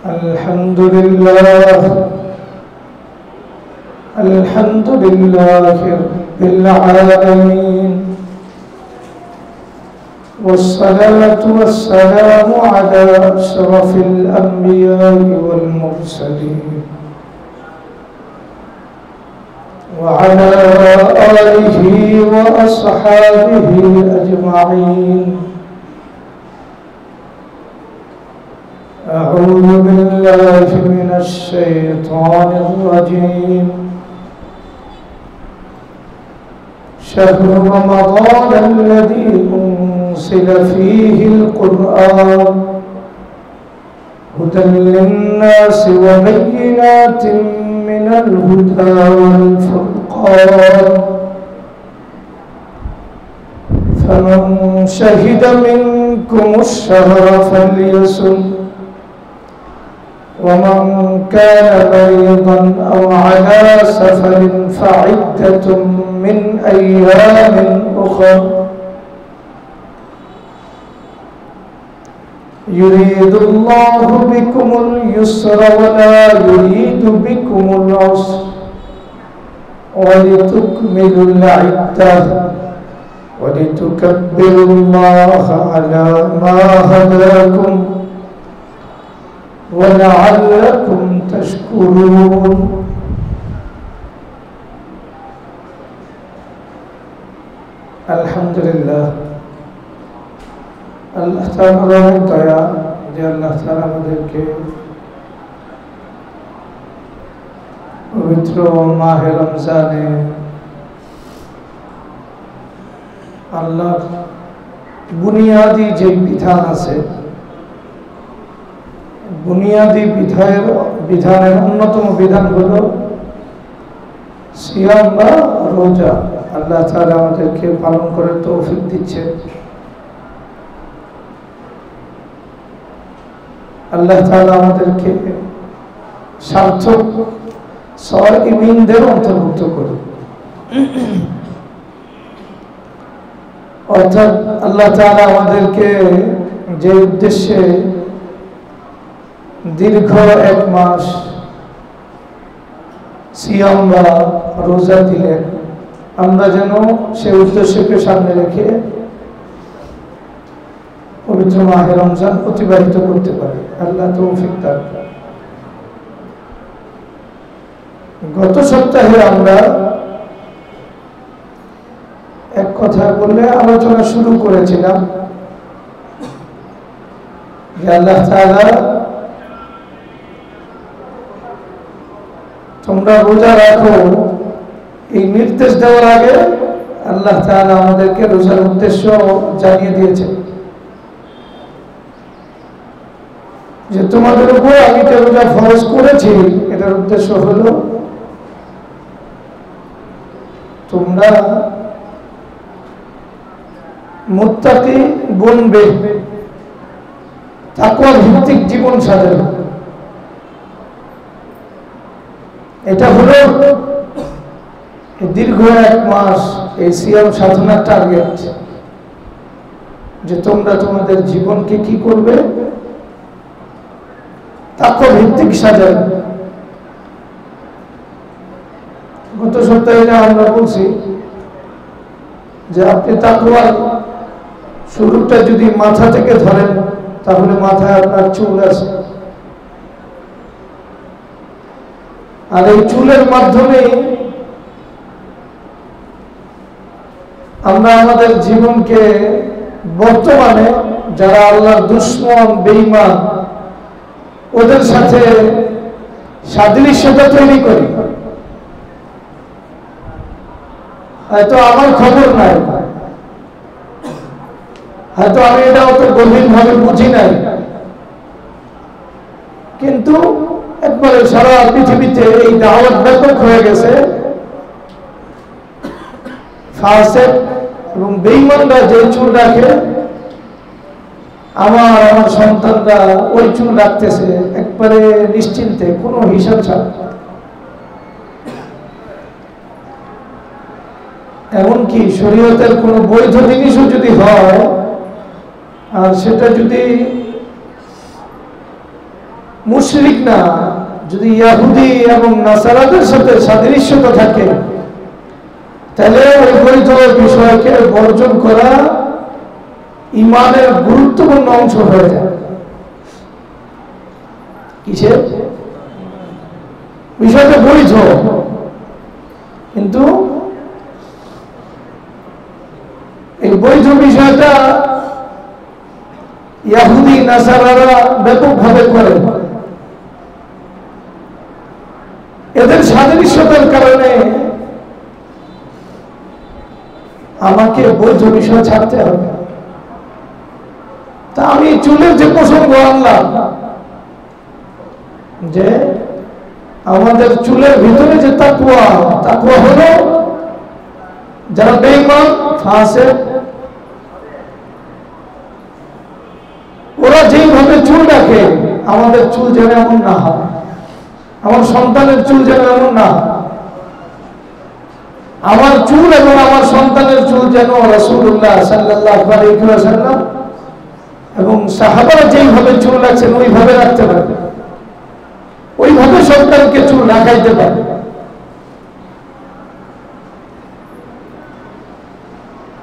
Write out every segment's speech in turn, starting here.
الحمد لله الحمد لله رب العالمين، والصلاة والسلام على أشرف الأنبياء والمرسلين وعلى آله وأصحابه أجمعين. أعوذ بالله من الشيطان الرجيم. شهر رمضان الذي أنزل فيه القرآن هدى للناس وبينات من الهدى والفرقان، فمن شهد منكم الشهر فليصم، ومن كان مريضا أو على سفر فعدة من أيام أخر، يريد الله بكم اليسر ولا يريد بكم العسر ولتكملوا العدة ولتكبروا الله على ما هداكم ولعلكم تشكرون. আলহামদুলিল্লাহ, আল্লাহ তাআলার দয়া যে আল্লাহ তাআলা আমাদেরকে পবিত্র মাহে রমজানে আল্লাহর বুনিয়াদি যে বিধান আছে, বুনিয়াদি বিধানের অন্যতম বিধান হলো সিয়াম বা রোজা। আল্লাহ তাআলা আমাদেরকে পালন করার তৌফিক দিচ্ছেন। আল্লাহ তাআলা আমাদেরকে সার্থক সাইমিনদের অন্তর্ভুক্ত করুন। অর্থাৎ আল্লাহ তাআলা আমাদেরকে যে উদ্দেশ্যে দীর্ঘ এক মাস সিয়াম বা রোজা দিলেন, আমরা যেন সেই উদ্দেশ্যকে সামনে রেখে পবিত্র মাহে রমজান অতিবাহিত করতে পারি। আল্লাহ তৌফিক দান করেন। গত সপ্তাহে আমরা এক কথা বলে আলোচনা শুরু করেছিলাম যে আল্লাহ তাআলা তোমরা রোজা রাখো, এই নির্দেশ দেওয়ার আগে আল্লাহ তাআলা আমাদেরকে রোজার উদ্দেশ্য জানিয়ে দিয়েছেন যে তোমাদের উপর আমি যে রোজা ফরজ করেছি, এটার উদ্দেশ্য হলো তোমরা মুত্তাকি বনবে, তাকওয়া ভিত্তিক জীবন সাজাবে। এটা হলো দীর্ঘ এক মাস এই সিয়াম সাধনার টার্গেট, যে তোমরা তোমাদের জীবনকে কি করবে, তাকওয়া ভিত্তিক সাজাবে। গত সপ্তাহে আমরা বলছি যে আপনি তাকওয়ার শুরুটা যদি মাথা থেকে ধরেন, তাহলে মাথায় আপনার চুল আছে, আর এই চুলের মাধ্যমে আমরা আমাদের জীবনকে বর্তমানে যারা আল্লাহর দুশমন বেঈমান ওদের সাথে সাদৃশ্যতা তৈরি করি। হয়তো আমার খবর নাই, হয়তো আমি এটা অত গভীরভাবে বুঝি নাই, কিন্তু একবারে সারা পৃথিবীতে এই দাওয়াত ব্যাপক হয়ে গেছে। ফাসিক এবং বেঈমানরা যে চুল রাখে, আমার সন্তানরা ওই চুল রাখতেছে একবারে নিশ্চিন্তে, কোনো হিসাব ছাড়া। এমনকি শরীয়তের কোনো বৈধ জিনিসও যদি হয় আর সেটা যদি মুশরিক না, যদি ইহুদি এবং নাসারাদের সাথে সাদৃশ্যতা থাকে তাহলে ওই বৈধ বিষয়কে বর্জন করা ঈমানের গুরুত্বপূর্ণ অংশ হয়ে যায়। কিসের বিষয়টা বৈধ, কিন্তু এই বৈধ বিষয়টা ইহুদি নাসারারা ব্যাপকভাবে করে। এদের সাদৃশ্যতার কারণে আমাকে বৈধ বিষয় ছাড়তে হবে। তা আমি চুলের যে প্রসঙ্গ আনলাম, যে আমাদের চুলের ভিতরে যে তাকওয়া, তাকওয়া হলো যারা বেঈমান ফাসিক ওরা যেইভাবে চুল রাখে, আমাদের চুল যেন এমন না হয়, আমার সন্তানের চুল যেন এমন না হয়। আমার চুল এবং আমার সন্তানের চুল যেন রাসূলুল্লাহ সাল্লাল্লাহু আলাইহি ওয়াসাল্লাম এবং সাহাবারা যেইভাবে চুল রাখছেন ওইভাবে রাখতে পারবে, ওইভাবে সন্তানকে চুল রাখাইতে পারবে।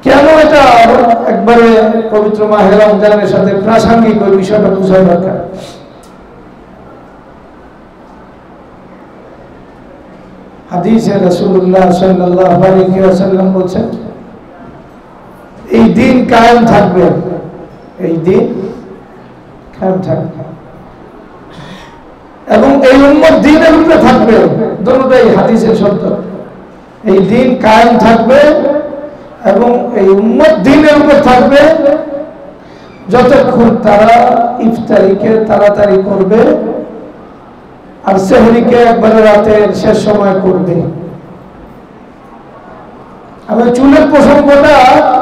কেন এটা একবারে পবিত্র মাহে রমজানের সাথে প্রাসঙ্গিক ওই বিষয়টা বোঝা দরকার। হাদিসে রাসূলুল্লাহ সাল্লাল্লাহু আলাইহি ওয়াসাল্লাম বলেছেন, এই দিন কায়েম থাকবে, এই দিন কায়েম থাকবে এবং এই উম্মত দ্বীনের উপরে থাকবে। দুটোই হাদিসের শব্দ। এই দিন কায়েম থাকবে এবং এই উম্মত দ্বীনের উপর থাকবে যতক্ষণ তারা ইফতারিকে তাড়াতাড়ি করবে আর সেহরিকে একবারে রাতের শেষ সময় করবে। আমি চুলের প্রসঙ্গটা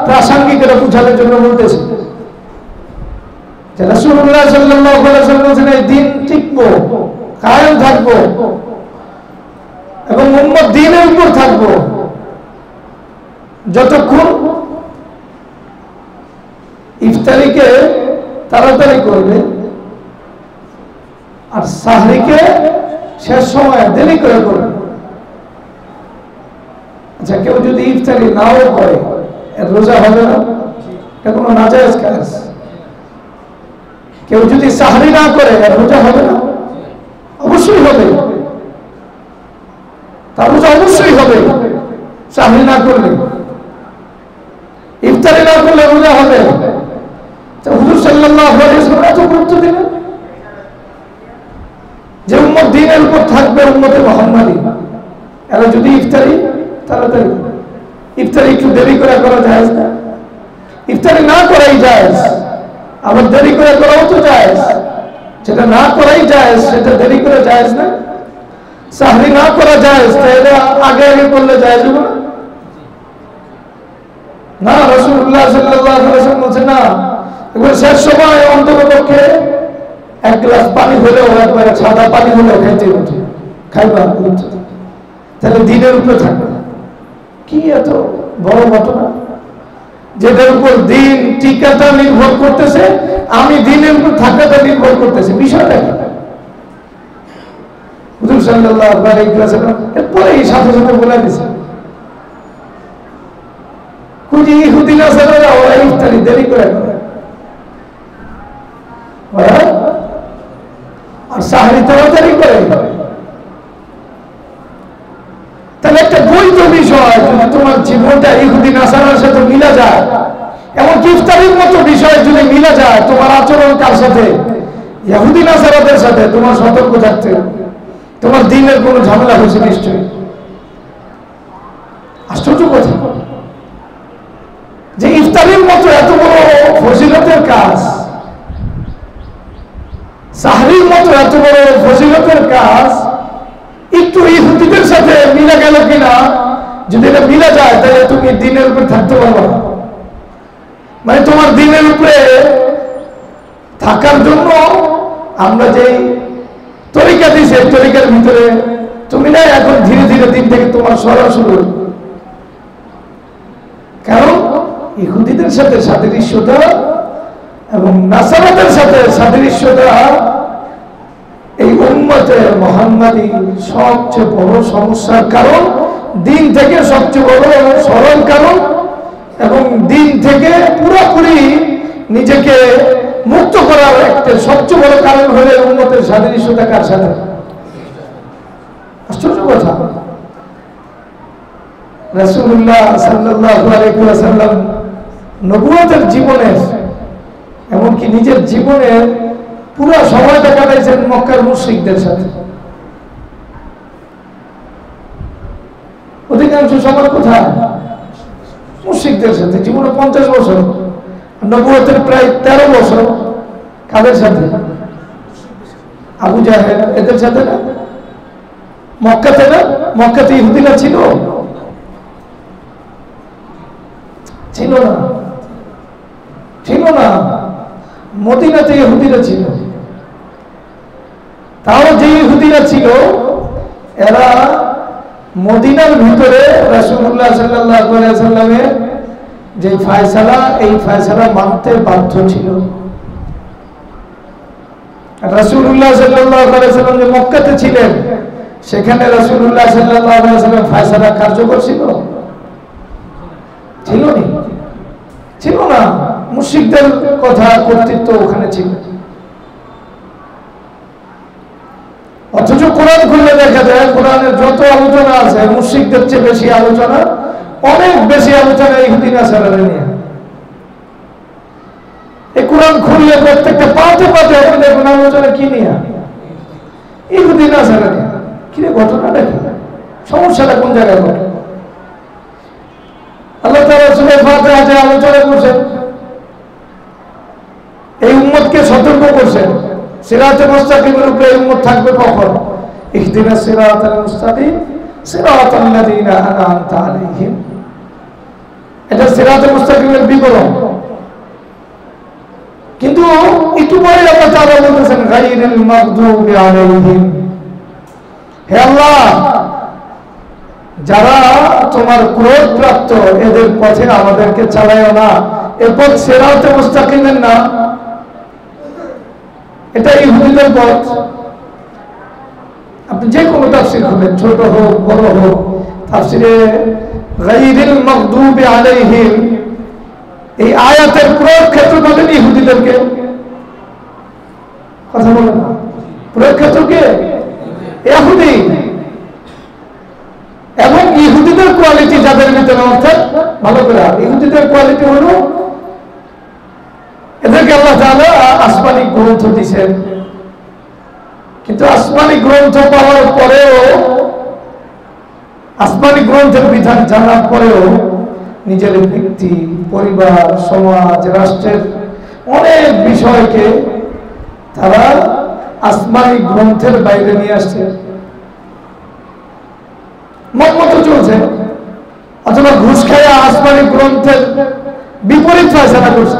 প্রাসঙ্গিক এটা বুঝানোর জন্য বলতেছি। রাসূলুল্লাহ সাল্লাল্লাহু আলাইহি ওয়াসাল্লাম বলেছেন, এই দিন টিকবো, কায়েম থাকবো এবং উম্মত দ্বীনের উপর থাকবো যতক্ষণ ইফতারিকে তাড়াতাড়ি করবে আর সাহরিকে শেষ সময় দেরি করে করবে। আচ্ছা, কেউ যদি ইফতারি নাও করে এর রোজা হবে না? এটা কোনো নাজায়েজ কাজ। কেউ যদি সাহরি না করে এর রোজা হবে না? অবশ্যই হবে, তার রোজা অবশ্যই হবে। সাহরি না করলে, ইফতারি না করলে রোজা হবে। হুজুর সাল্লাল্লাহু আলাইহি ওয়াসাল্লাম এত গুরুত্ব দিলেন যে উম্মত দ্বীনের উপর থাকবে, উম্মতে মুহাম্মাদি। এরা যদি ইফতারি তাড়াতাড়ি, ইফতারি একটু দেরি করে করা জায়েজ না? ইফতারি না করাই জায়েজ, আবার দেরি করে করাও তো জায়েজ। যেটা না করাই জায়েজ সেটা দেরি করে জায়েজ না। সাহরি না করা জায়েজ, তাহলে আগে আগে করলে জায়েজ হবে না? না, রাসূলুল্লাহ সাল্লাল্লাহু আলাইহি ওয়াসাল্লাম বলেছেন না, এবার শেষ সময় অন্ততপক্ষে এক গ্লাস পানি হলেও, একবারে সাদা পানি হলেও খাইতে হবে, খাইবা। তাহলে দিনের উপরে থাকবে। কি এত বড় ঘটনা, যেটার উপর দিন টিকাটা নির্ভর করতেছে, আমি দিনের উপর থাকাটা নির্ভর করতেছে। বিষয়টা কি? হুজুর সাল্লাল্লাহু আলাইহি ওয়াসাল্লাম এরপরে এই সাথে সাথে বলে দিয়েছে, কুজি ইহুদি নাসারারা ওরা ইফতারি দেরি করে করে আর সাহরি তাড়াতাড়ি করে। তাহলে একটা বৈধ বিষয় যদি তোমার জীবনটা ইহুদি নাসারার সাথে মিলা যায়, এমনকি ইফতারির মতো বিষয় যদি মিলা যায়, তোমার আচরণ কার সাথে? ইহুদি নাসারাদের সাথে। তোমার সতর্ক থাকতে, তোমার দিনের কোনো ঝামেলা হয়েছে নিশ্চয়ই। আশ্চর্য কথা যে ইফতারির মতো এত বড় ফজিলতের কাজ, সাহরির মতো এত বড় ফজিলতের কাজ একটু ইহুদিদের সাথে মিলে গেল কিনা। যদি এটা মিলে যায় তাহলে তুমি দিনের উপরে থাকতে পারবে না। মানে তোমার দিনের উপরে থাকার জন্য আমরা যেই তরিকা দিই, সেই তরিকার ভিতরে তুমি না এখন ধীরে ধীরে দিন থেকে তোমার সরাসরি, কারণ ইহুদিদের সাথে সাদৃশ্যতা এবং নাসারাদের সাথে সাদৃশ্যতা মোহাম্মদী সবচেয়ে বড় সমস্যার কারণ, দিন থেকে সবচেয়ে বড় সরল কারণ, এবং দিন থেকে পুরোপুরি নিজেকে মুক্ত করার একটা সবচেয়ে বড় কারণ হলে উম্মতের স্বাধীনতা কার সাথে? আশ্চর্য কথা। রাসূলুল্লাহ সাল্লাল্লাহু আলাইহি ওয়াসাল্লাম নবুয়তের জীবনের, এমনকি নিজের জীবনের পুরো সময়টা কাটাইছেন মক্কার মুশরিকদের সাথে। অধিকাংশ সময় কোথায়? মুশরিকদের সাথে। জীবনে 50 বছর, নবুয়তের প্রায় 13 বছর কাদের সাথে? আবু জাহেল এদের সাথে না? মক্কাতে না? মক্কাতে ইহুদিরা ছিল? ছিল না, ছিল না। মদিনাতে ইহুদিরা ছিল। তাও যে ইহুদিরা ছিল এরা মদিনার ভিতরে রাসূলুল্লাহ সাল্লাল্লাহু আলাইহি ওয়াসাল্লামের যে ফয়সালা, এই ফয়সালা মানতে বাধ্য ছিল। রাসূলুল্লাহ সাল্লাল্লাহু আলাইহি ওয়াসাল্লাম যে মক্কাতে ছিলেন, সেখানে রাসূলুল্লাহ সাল্লাল্লাহু আলাইহি ওয়াসাল্লাম ফয়সালা কার্যকর ছিল? ছিল না, ছিল না। মুশরিকদের কথা কর্তৃত্ব ওখানে ছিল। অথচ কোরআন খুললে দেখা যায় কোরআনের যত আলোচনা আছে মুশরিকদের চেয়ে বেশি আলোচনা, অনেক বেশি আলোচনা ইহুদি নাসারাদের নিয়ে। এই কোরআন খুললে প্রত্যেকটা পাতে পাতে আপনি দেখুন আলোচনা কি নিয়ে? ইহুদি নাসারা নিয়ে। কি রে, ঘটনাটা কি? সমস্যাটা কোন জায়গায় ঘটে? আল্লাহ তাআলা সূরা ফাতিহাতে আলোচনা করছেন, এই উম্মতকে সতর্ক করছেন সিরাতে মুস্তাকিমের উপরে উম্মত থাকবে কখন? ইহদিনাস সিরাতাল মুস্তাকিম সিরাতাল লাযিনা আন'আমতা আলাইহিম। এটা সিরাতে মুস্তাকিমের বিবরণ। কিন্তু একটু পরে আল্লাহ তাআলা বলতেছেন গায়রিল মাগদুবি আলাইহিম। হে আল্লাহ, যারা তোমার ক্রোধ প্রাপ্ত এদের পথে আমাদেরকে চালায়ও না। এ পথ সিরাতে মুস্তাকিমের না, এটা ইহুদিদের পথ। আপনি যে কোনো তাফসীর করবেন, ছোট হোক বড় হোক, তাফসীরে গায়রিল মাগদুবি আলাইহিম এই আয়াতের প্রয়োগ ক্ষেত্র বলেন ইহুদিদেরকে। কথা বলেন না, প্রয়োগ ক্ষেত্র কে? ইহুদি। এবং ইহুদিদের কোয়ালিটি যাদের ভিতরে, অর্থাৎ ভালো করে ইহুদিদের কোয়ালিটি হলো এদেরকে আল্লাহ তাআলা আসমানি গ্রন্থ দিয়েছেন, কিন্তু আসমানি গ্রন্থ পাওয়ার পরেও, আসমানি গ্রন্থের বিধান জানার পরেও নিজের ব্যক্তি, পরিবার, সমাজ, রাষ্ট্রের অনেক বিষয়কে তারা আসমানি গ্রন্থের বাইরে নিয়ে আসছে, মত মতো চলছে, অথবা ঘুষ খাইয়া আসমানি গ্রন্থের বিপরীত ফয়সালা করছে।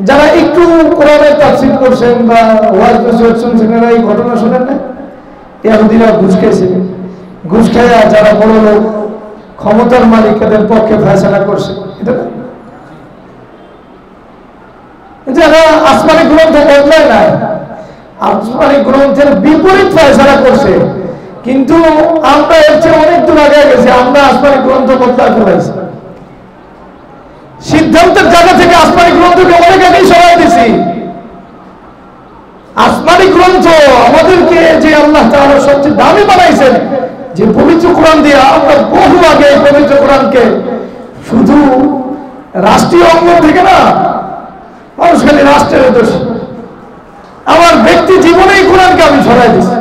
যারা একটু কোরআনের তাফসীর করছেন বা ওয়াজ নসিহত শুনছেন, এরা এই ঘটনা শোনেন না? ইহুদিরা ঘুষ খেয়েছে, ঘুষ খাইয়া যারা বড় লোক, ক্ষমতার মালিক, এদের পক্ষে ফয়সালা করছে। এটা যারা আসমানি গ্রন্থ বদলায় না, আসমানি গ্রন্থের বিপরীত ফয়সালা করছে। কিন্তু আমরা এর চেয়ে অনেক দূর আগে গেছি, আমরা আসমানি গ্রন্থ বদলা ফেলাইছি। সিদ্ধান্তের জায়গা থেকে আসমানি গ্রন্থকে অনেক আগেই সরাই দিছি। আসমানি গ্রন্থ আমাদেরকে যে আল্লাহ তাআলা সবচেয়ে দামি বানাইছেন, যে পবিত্র কোরআন দিয়ে, আমরা বহু আগে এই পবিত্র কোরআনকে শুধু রাষ্ট্রীয় অঙ্গন থেকে না, মানুষ খালি রাষ্ট্রের দোষী, আমার ব্যক্তি জীবনেই কোরআনকে আমি সরাই দিছি।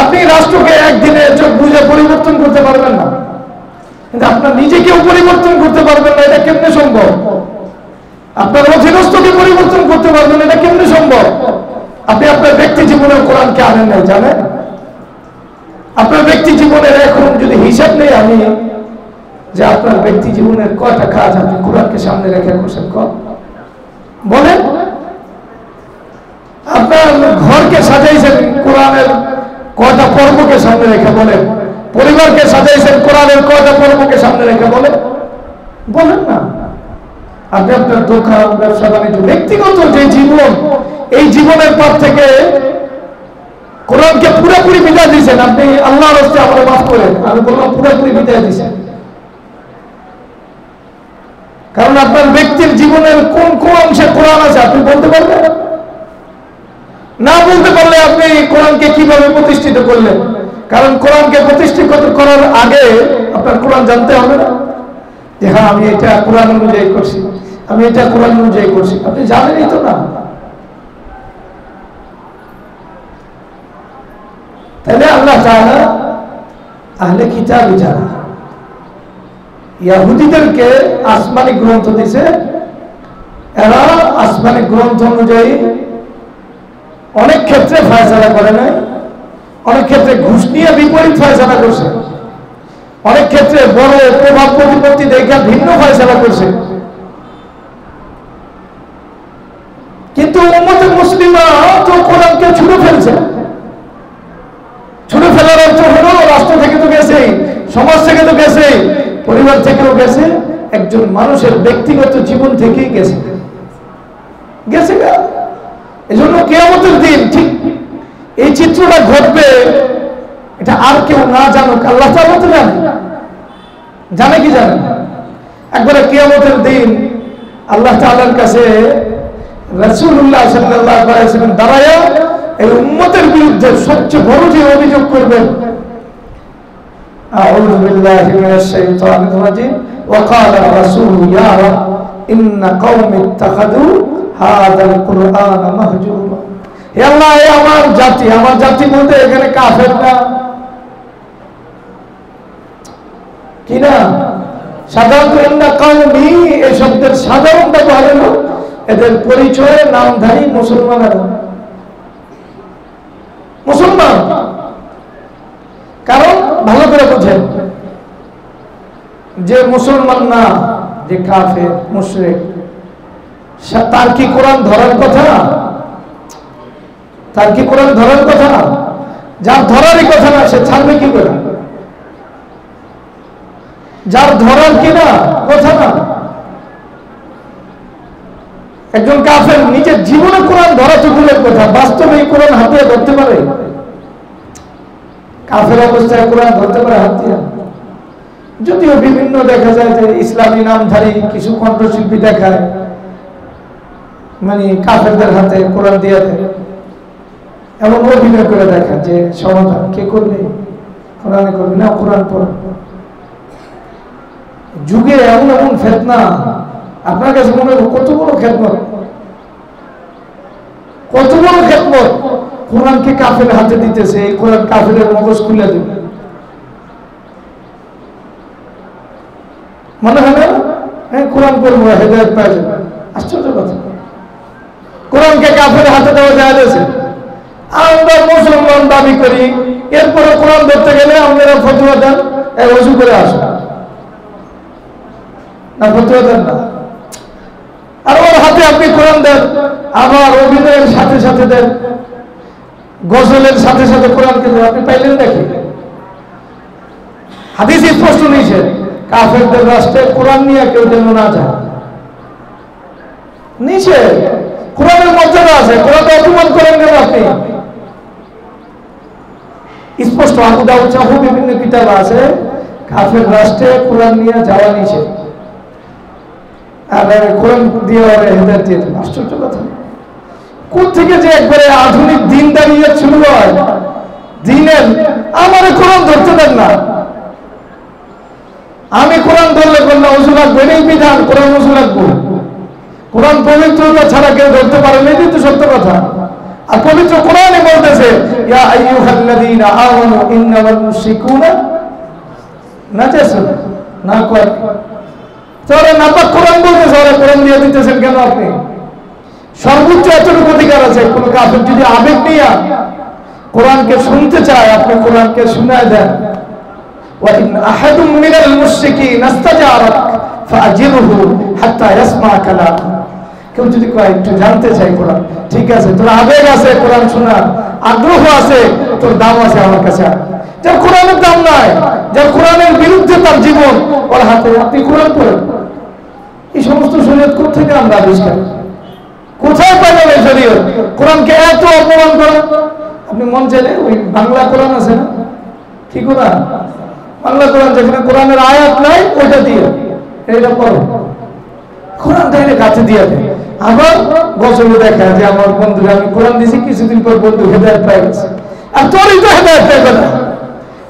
আপনি রাষ্ট্রকে একদিনে চোখ বুঝে পরিবর্তন করতে পারবেন না, কিন্তু আপনার নিজেকেও পরিবর্তন করতে পারবেন না। এটা কেমনে সম্ভব? আপনার অধীনস্থকে পরিবর্তন করতে পারবেন, এটা কেমনে সম্ভব? আপনি আপনার ব্যক্তি জীবনের কোরআনকে আনেন নাই, জানেন? আপনার ব্যক্তি জীবনের এখন যদি হিসাব নেই আমি, যে আপনার ব্যক্তি জীবনের কয়টা কাজ আপনি কোরআনকে সামনে রেখে করছেন, বলেন? আপনার ঘরকে সাজাইছেন কোরআনের কয়টা পর্বকে সামনে রেখে, বলেন? পরিবারকে সাজাইছেন কোরআনের কয়টা পর্বকে সামনে রেখে, বলেন? বলেন না। আপনি আপনার দোকান, ব্যবসা বাণিজ্য, ব্যক্তিগত যে জীবন, এই জীবনের পর থেকে কোরআনকে পুরোপুরি বিদায় দিয়েছেন। আপনি আল্লাহর রাস্তায় আমাকে মাফ করেন, আমি বললাম পুরোপুরি বিদায় দিয়েছেন। কারণ আপনার ব্যক্তির জীবনের কোন কোন অংশে কোরআন আছে আপনি বলতে পারবেন না। বলতে পারলে আপনি কোরআনকে কিভাবে প্রতিষ্ঠিত করলেন? কারণ কোরআনকে প্রতিষ্ঠিত করার আগে আপনার কোরআন জানতে হবে না যে হ্যাঁ আমি এটা কোরআন অনুযায়ী করছি, আমি এটা কোরআন অনুযায়ী করছি। আপনি জানেনই তো না। তাহলে আল্লাহ তাআলা আহলে কিতাব যারা ইহুদিদেরকে আসমানি গ্রন্থ দিয়েছে, এরা আসমানি গ্রন্থ অনুযায়ী অনেক ক্ষেত্রে ফয়সালা করে নাই, অনেক ক্ষেত্রে ঘুষ নিয়ে বিপরীত ফয়সালা করছে, অনেক ক্ষেত্রে বড় প্রভাব প্রতিপত্তি দেখে ভিন্ন ফয়সালা করছে। কিন্তু উম্মতে মুসলিমা তো কোরআনকে ছুঁড়ে ফেলছে। ছুঁড়ে ফেলার অর্থ হলো রাষ্ট্র থেকে তো গেছেই, সমাজ থেকে তো গেছেই, পরিবার থেকেও গেছে, একজন মানুষের ব্যক্তিগত জীবন থেকেই গেছে গেছে। এজন্য কিয়ামতের দিন ঠিক এই চিত্রটা ঘটবে, এটা আর কেউ না জানুক, আল্লাহ তাআলা তো জানে। জানে কি জানে? একবারে কিয়ামতের দিন আল্লাহ তাআলার কাছে রাসূলুল্লাহ সাল্লাল্লাহু আলাইহি ওয়াসাল্লাম দাঁড়ায়া এই উম্মতের বিরুদ্ধে সবচেয়ে বড় যে অভিযোগ করবেন, আউযু বিল্লাহি মিনাশ শাইতানির রাজিম, ওয়া ক্বালা রাসূলু ইয়া রাব ইন্না কওমি ইত্তাখাযু হাযাল কুরআনা মাহজুরা। হে আল্লাহ, এই আমার জাতি বলতে এখানে কাফের না কি না, সাধারণত ইন্না কওমি এই শব্দের সাধারণ ব্যবহার হলো এদের পরিচয় নামধারী মুসলমানেরা, মুসলমান। কারণ ভালো করে বুঝেন যে মুসলমান না, যে কাফের মুশরিক, তার কি কোরআন ধরার কথা? তার কি কোরআন ধরার কথা? যার ধরারই কথা না সে ছাড়বে কি করে? যার ধরার কি না কথা না। একজন কাফের নিজের জীবনে কোরআন ধরা তো দূরের কথা, বাস্তবে এই কোরআন হাতে ধরতে পারে? কাফের অবস্থায় কোরআন ধরতে পারে হাত দিয়ে? যদিও বিভিন্ন দেখা যায় যে ইসলামী নামধারী কিছু কণ্ঠশিল্পী দেখায়, মানে কাফেরদের হাতে কোরআন দিয়ে দেয়, এমন অভিনয় করে দেখা যে সমাধান কে করবে? কোরআনে করবে না, কোরআন পড়ে। যুগে এমন এমন ফিতনা, আপনার কাছে মনে হয় কত বড় খেদমত, কত বড় খেদমত কোরআনকে কাফের হাতে দিতেছে। এই কোরআন কাফেরের মগজ খুলে দেবে, মনে হয় না? হ্যাঁ, কোরআন পড়বো হেদায়েত পাওয়া যাবে। আশ্চর্য কথা, কোরআনকে কাফের হাতে দেওয়া যাইতেছে। আমরা মুসলমান দাবি করি, এরপরে কোরআন ধরতে গেলে আপনারা ফতোয়া দেন, ওযু করে আসো না, ফতোয়া দেন না। আর ওর হাতে আপনি কোরআন দেন, আবার অভিনয়ের সাথে সাথে দেন, গজলের সাথে সাথে কোরআনকে দেন। আপনি পাইলেন নাকি? হাদিস স্পষ্ট নিয়েছে, কাফেরদের রাষ্ট্রে কোরআন নিয়ে কেউ যেন না যায়। নিচে কোরআনের মর্যাদা আছে, কোরআনকে অপমান করেন কেন আপনি? স্পষ্ট আবু দাউদ সহ বিভিন্ন কিতাব আছে, কাফের রাষ্ট্রে কোরআন নিয়ে যাওয়া নিচে, আর কোরআন দিয়ে হেদায়েত দিয়ে দেন। আশ্চর্য কথা, কোথেকে যে একবারে আধুনিক দিন দাঁড়িয়ে শুরু হয়। দিনের আমার কোরআন ধরতে দেন না, আমি কোরআন ধরলে বললাম ওযু লাগবে, এই বিধান কোরআন ওযু লাগবে। কোরআন পবিত্রতা ছাড়া কেউ ধরতে পারে না, এটাই তো সত্য কথা। আর পবিত্র কোরআনে বলতেছে ইয়া আইয়ুহাল্লাযীনা আমানু ইন্নামাল মুশরিকুনা নাজাসুন, না কয় তোরা নাপাক কোরআন বলতেছে, ওরা কোরআন দিয়ে দিতেছেন কেন আপনি? সর্বোচ্চ এতটুকু অধিকার আছে, কোন কাফের যদি আবেগ নিয়ে কোরআনকে শুনতে চায়, আপনি কোরআনকে শোনায় দেন। ওয়া ইন আহাদুম মিনাল মুশরিকিন ইস্তাজারাক ফাআজিরহু হাত্তা ইয়াসমা কালাম। কেউ যদি কয় একটু জানতে চাই কোরআন, ঠিক আছে, তোর আবেগ আছে কোরআন শোনার, আগ্রহ আছে, তোর দাম আছে আমার কাছে। যার কোরআনের দাম নাই, যার কোরআনের বিরুদ্ধে তার জীবন, ওর হাতে আপনি কোরআন পড়েন। এই সমস্ত শরীয়ত কোথা থেকে আমরা আবিষ্কার, কোথায় পাইলেন এই শরীয়ত? দিয়ে কোরআনকে এত অপমান করেন। আপনি মন চাইলে ওই বাংলা কোরআন আছে না, কি কোরআন, বাংলা কোরআন, যেখানে কোরআনের আয়াত নাই ওইটা দিয়ে এটা পড়ো, কোরআন তাইলে কাছে দিয়ে দেয়। আবার গজলে দেখা যে আমার বন্ধুরা আমি কোরআন দিয়েছি, কিছুদিন পর বন্ধু হেদায়েত পেয়ে গেছে। আর তোরই তো হেদায়েত পেয়ে না,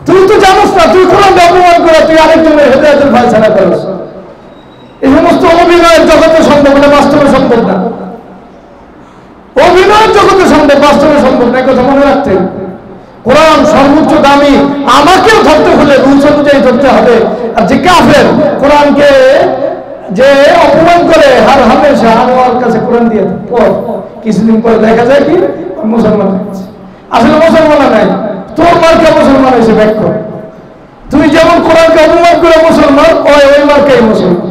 তুই তো জানোস না, তুই কোরআনকে অপমান করে তুই আরেকজনের হেদায়েতের ফায়সালা করিস। এই সমস্ত অভিনয়ের জগতে সম্ভব না, বাস্তবে সম্ভব না। অভিনয়ের জগতে সম্ভব, বাস্তবে সম্ভব না, কথা মনে রাখতে। কোরআন সর্বোচ্চ দামি, আমাকেও ধরতে হলে রুলস অনুযায়ী ধরতে হবে। আর যে কাফের কোরআনকে যে অপমান করে হার হামেশা আমার কাছে কোরআন দিয়ে পড়, কিছুদিন পরে দেখা যায় কি মুসলমান হয়েছে। আসলে মুসলমান নাই, তোর মার্কা মুসলমান হয়েছে ব্যাখ্য। তুই যেমন কোরআনকে অপমান করে মুসলমান, ওই মার্কাই মুসলমান।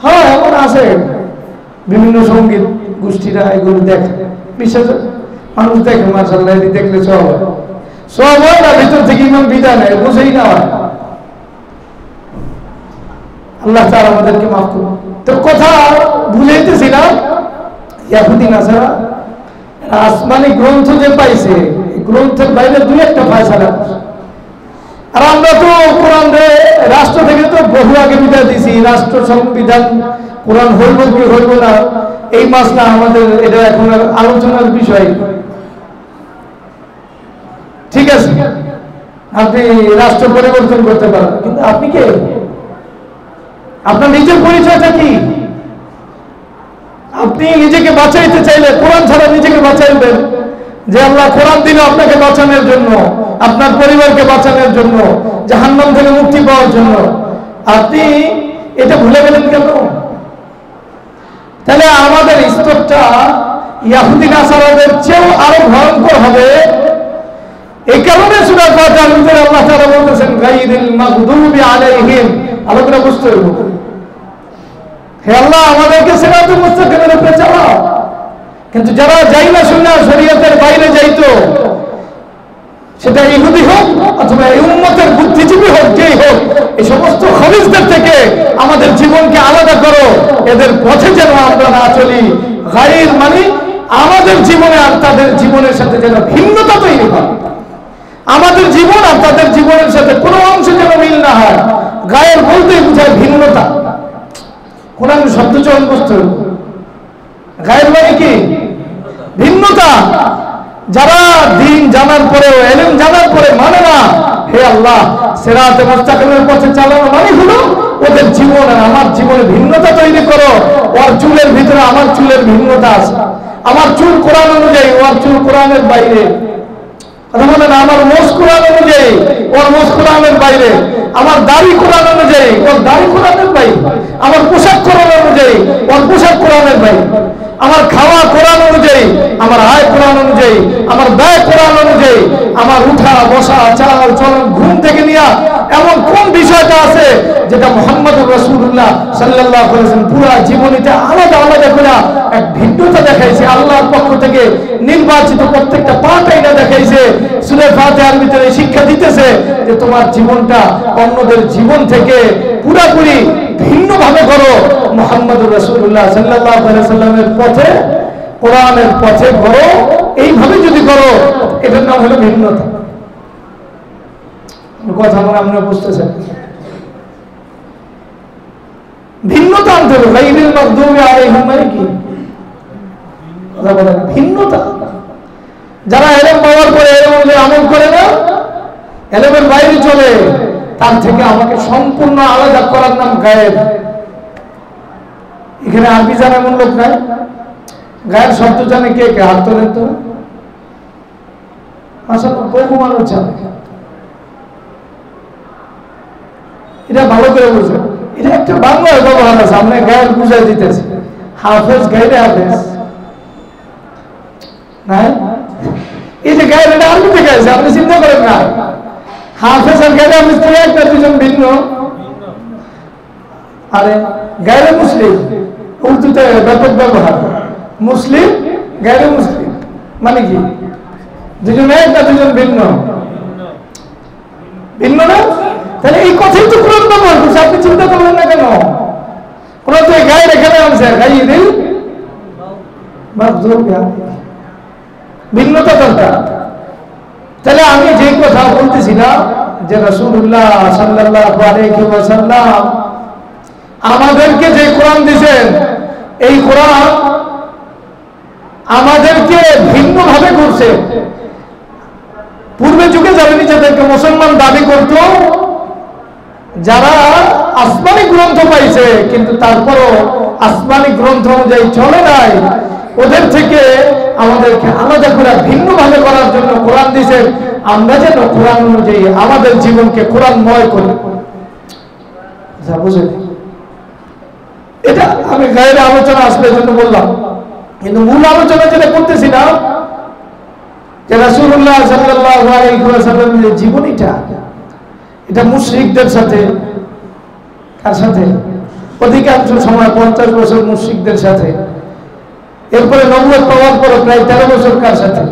হ্যাঁ এমন আছে, বিভিন্ন সঙ্গীত গোষ্ঠীরা এগুলো দেখে, বিশেষ মানুষ দেখে, মাশাআল্লাহ দেখলে সব সব হয় না, ভিতর থেকে ইমাম বিধান নেয়, বুঝেই না হয়। আল্লাহ তাআলা আমাদেরকে মাফ করুন। তো কথা ভুলেইতেছিলাম, ইহুদি নাসারা আসমানি গ্রন্থ যে পাইছে, এই গ্রন্থের বাইরে দুই একটা ফায়সালা করছে। আর আমরা তো কোরআন রাষ্ট্র থেকে তো বহু আগে বিদায় দিছি, রাষ্ট্র সংবিধান কোরআন হইব কি হইব না এই মাসলা আমাদের এটা এখন আলোচনার বিষয়। ঠিক আছে, আপনি রাষ্ট্র পরিবর্তন করতে পারেন, কিন্তু আপনি কে? আপনার নিজের পরিচয়টা কি? আপনি নিজেকে বাঁচাইতে চাইলে কোরআন ছাড়া নিজেকে বাঁচাইবেন, যে আল্লাহ কোরআন দিল আপনাকে বাঁচানোর জন্য, আপনার পরিবারকে বাঁচানোর জন্য, জাহান্নাম থেকে মুক্তি পাওয়ার জন্য। আপনি এটা ভুলে গেলেন কেন? তাহলে আমাদের স্তরটা ইহুদি নাসারাদের চেয়েও আরো ভয়ঙ্কর হবে। এই কারণে সূরা ফাতিহার ভিতরে আল্লাহ তাআলা বলতেছেন গায়রিল মাগদুবি আলাইহিম, আলোচনা বুঝতে হবে। হে আল্লাহ আমাদেরকে সিরাতুল মুস্তাকিমের উপরে চালাও। কিন্তু যারা যাই না শুনে শরীয়তের বাইরে যাইতো, সেটা ইহুদি হোক অথবা এই উম্মতের বুদ্ধিজীবী হোক, যেই হোক, এই সমস্ত খবিসদের থেকে আমাদের জীবনকে আলাদা করো, এদের পথে যেন আমরা না চলি। গায়র মানে আমাদের জীবনে আর তাদের জীবনের সাথে যেন ভিন্নতা তৈরি হয়, আমাদের জীবন আর তাদের জীবনের সাথে কোনো অংশে যেন মিল না হয়। গায়ের বলতেই বোঝায় ভিন্নতা, কোরআন শব্দ চয়ন করতে হবে। গায়ের মানে কি? ভিন্নতা। যারা দিন জানার পরেও, ইলম জানার পরে মানে না, হে আল্লাহ সিরাতে মুস্তাকিমের পথে চালানো মানে হলো ওদের জীবন আর আমার জীবনে ভিন্নতা তৈরি করো। ওর চুলের ভিতরে আমার চুলের ভিন্নতা আছে, আমার চুল কোরআন অনুযায়ী, ওর চুল কোরআনের বাইরে। কথা বলে না, আমার মোষ কোরআন অনুযায়ী, ওর মোষ কোরআনের বাইরে। আমার দাড়ি কোরআন অনুযায়ী, ওর দাড়ি কোরআনের বাইরে। আমার পোশাক কোরআন অনুযায়ী, ওর পোশাক কোরআনের বাইরে। আমার খাওয়া কোরআন অনুযায়ী, আমার আয় কোরআন অনুযায়ী, আমার ব্যয় কোরআন অনুযায়ী, আমার উঠা বসা চাল চলন ঘুম থেকে নিয়ে এমন কোন বিষয়টা আছে যেটা মুহাম্মদুর রাসূলুল্লাহ সাল্লাল্লাহু আলাইহি ওয়াসাল্লাম পুরো জীবনীতে আলাদা আলাদা করে এক ভিন্নতা দেখাইছে। আল্লাহর পক্ষ থেকে নির্বাচিত প্রত্যেকটা পার্টই না দেখাইছে। সূরা ফাতিহার ভিতরে শিক্ষা দিতেছে যে তোমার জীবনটা অন্যদের জীবন থেকে পুরোপুরি ভিন্নভাবে করো, মুহাম্মদুর রাসূলুল্লাহ সাল্লাল্লাহু আলাইহি ওয়াসাল্লামের পথে, কোরআনের পথে করো। এইভাবে যদি করো, এটার নাম হলো ভিন্নতা। কথা আমরা বুঝতেছেন? ভিন্নতা আনতে হবে। গায়রিল মাগদুবি আলাইহিম মানে কি? ভিন্নতা। যারা ইলম পাওয়ার পরে ইলম অনুযায়ী আমল করে না, ইলমের বাইরে চলে, তার থেকে আমাকে সম্পূর্ণ আলাদা করার নাম গায়েব। এখানে আরবি জানা এমন লোক নাই? গায়ের শব্দ জানে কে কে? হাত তোলেন তো। আসলে বহু মানুষ জানে। এটা ভালো করে বুঝে, এটা একটা বাংলায় ব্যবহার আছে, আমরা গায়ের বুঝাই দিতেছি। হাফেজ গাইরে হাফেজ নাই, এই যে গায়ের এটা আরবি থেকে আছে, আপনি চিন্তা করেন না। হাফেজ আর গাইরে হাফেজ তো একটা দুজন ভিন্ন। আরে গাইরে মুসলিম উর্দুতে ব্যাপক ব্যবহার, মুসলিম গাইরে মুসলিম মানে কি? দুজন এক না দুজন ভিন্ন? ভিন্ন না? তাহলে এই কথাই তো কোরআন ব্যবহার করছে, আপনি চিন্তা করবেন না কেন? কোরআন তো গায়ের এখানে আনছে গায়রিল ভিন্নতা দরকার। তাহলে আমি যে কথা বলতেছিলাম যে রাসূলুল্লাহ সাল্লাল্লাহু আলাইহি ওয়াসাল্লাম আমাদেরকে যে কোরআন দিয়েছেন, এই কোরআন আমাদেরকে ভিন্ন ভাবে করছে। পূর্বে যুগে যারা নিজেদেরকে মুসলমান দাবি করত, যারা আসমানি গ্রন্থ পাইছে কিন্তু তারপরও আসমানি গ্রন্থ অনুযায়ী চলে নাই, ওদের থেকে আমাদেরকে আলাদা করে ভিন্ন ভাবে করার জন্য কোরআন দিয়েছে। আমরা যেন কোরআন অনুযায়ী আমাদের জীবনকে কোরআনময় করি। বুঝলেন? এটা আমি গায়ের আলোচনা আসলে জন্য বললাম, কিন্তু মূল আলোচনা যেটা করতেছিলাম যে রাসূলুল্লাহ সাল্লাল্লাহু আলাইহি ওয়াসাল্লামের জীবনীটা, এটা মুশরিকদের সাথে, কার সাথে? অধিকাংশ সময় 50 বছর মুশরিকদের সাথে। এরপরে নবুয়ত পাওয়ার পরে প্রায় 13 বছর কার সাথে?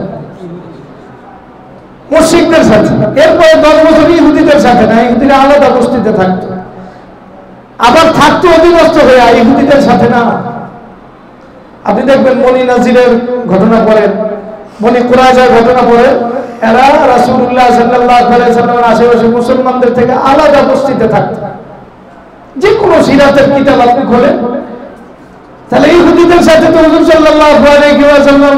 মুশরিকদের সাথে। এরপরে 10 বছর ইহুদিদের সাথে। না, ইহুদিরা আলাদা বস্তিতে থাকতো, আবার থাকতো অধীনস্থ হয়ে, ইহুদিদের সাথে না। আপনি দেখবেন বনি নাজিরের ঘটনা পড়েন, বনি কুরাইজার ঘটনা পড়েন, এরা রাসূলুল্লাহ সাল্লাল্লাহু আলাইহি ওয়াসাল্লামের আশেপাশে মুসলমানদের থেকে আলাদা বস্তিতে থাকতো। যে কোনো সিরাতের কিতাব আপনি খোলেন, তাহলে ইহুদিদের সাথে তো হুজুর সাল্লাল্লাহু আলাইহি ওয়াসাল্লাম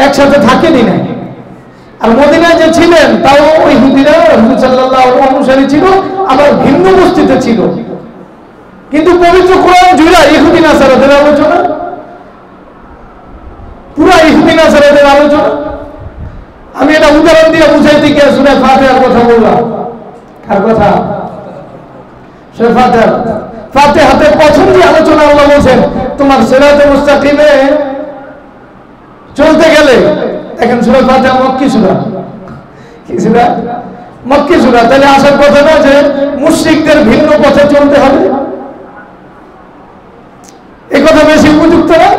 একসাথে থাকেনি না। আর মদিনায় যে ছিলেন তাও ওই ইহুদিরা হুজুর সাল্লাল্লাহু আলাইহি অনুসারী ছিল, আবার ভিন্ন বস্তিতে ছিল। কিন্তু পবিত্র কোরআন জুড়ে ইহুদি নাসারাদের আলোচনা, পুরা ইহুদি নাসারাদের আলোচনা। আমি এটা উদাহরণ দিয়ে বুঝাইতে গিয়ে সূরা ফাতিহার কথা বললাম। কার কথা? সূরা ফাতিহা। ফাতিহাতে প্রথম যে আলোচনা আল্লাহ বলেন, তোমার সিরাতে মুস্তাকিমে চলতে গেলে, দেখেন সূরা ফাতিহা মক্কি সূরা। কি সূরা? মক্কি সূরা। তাহলে আসার কথা না যে মুশরিকদের ভিন্ন পথে চলতে হবে, এই কথা বেশি উপযুক্ত না?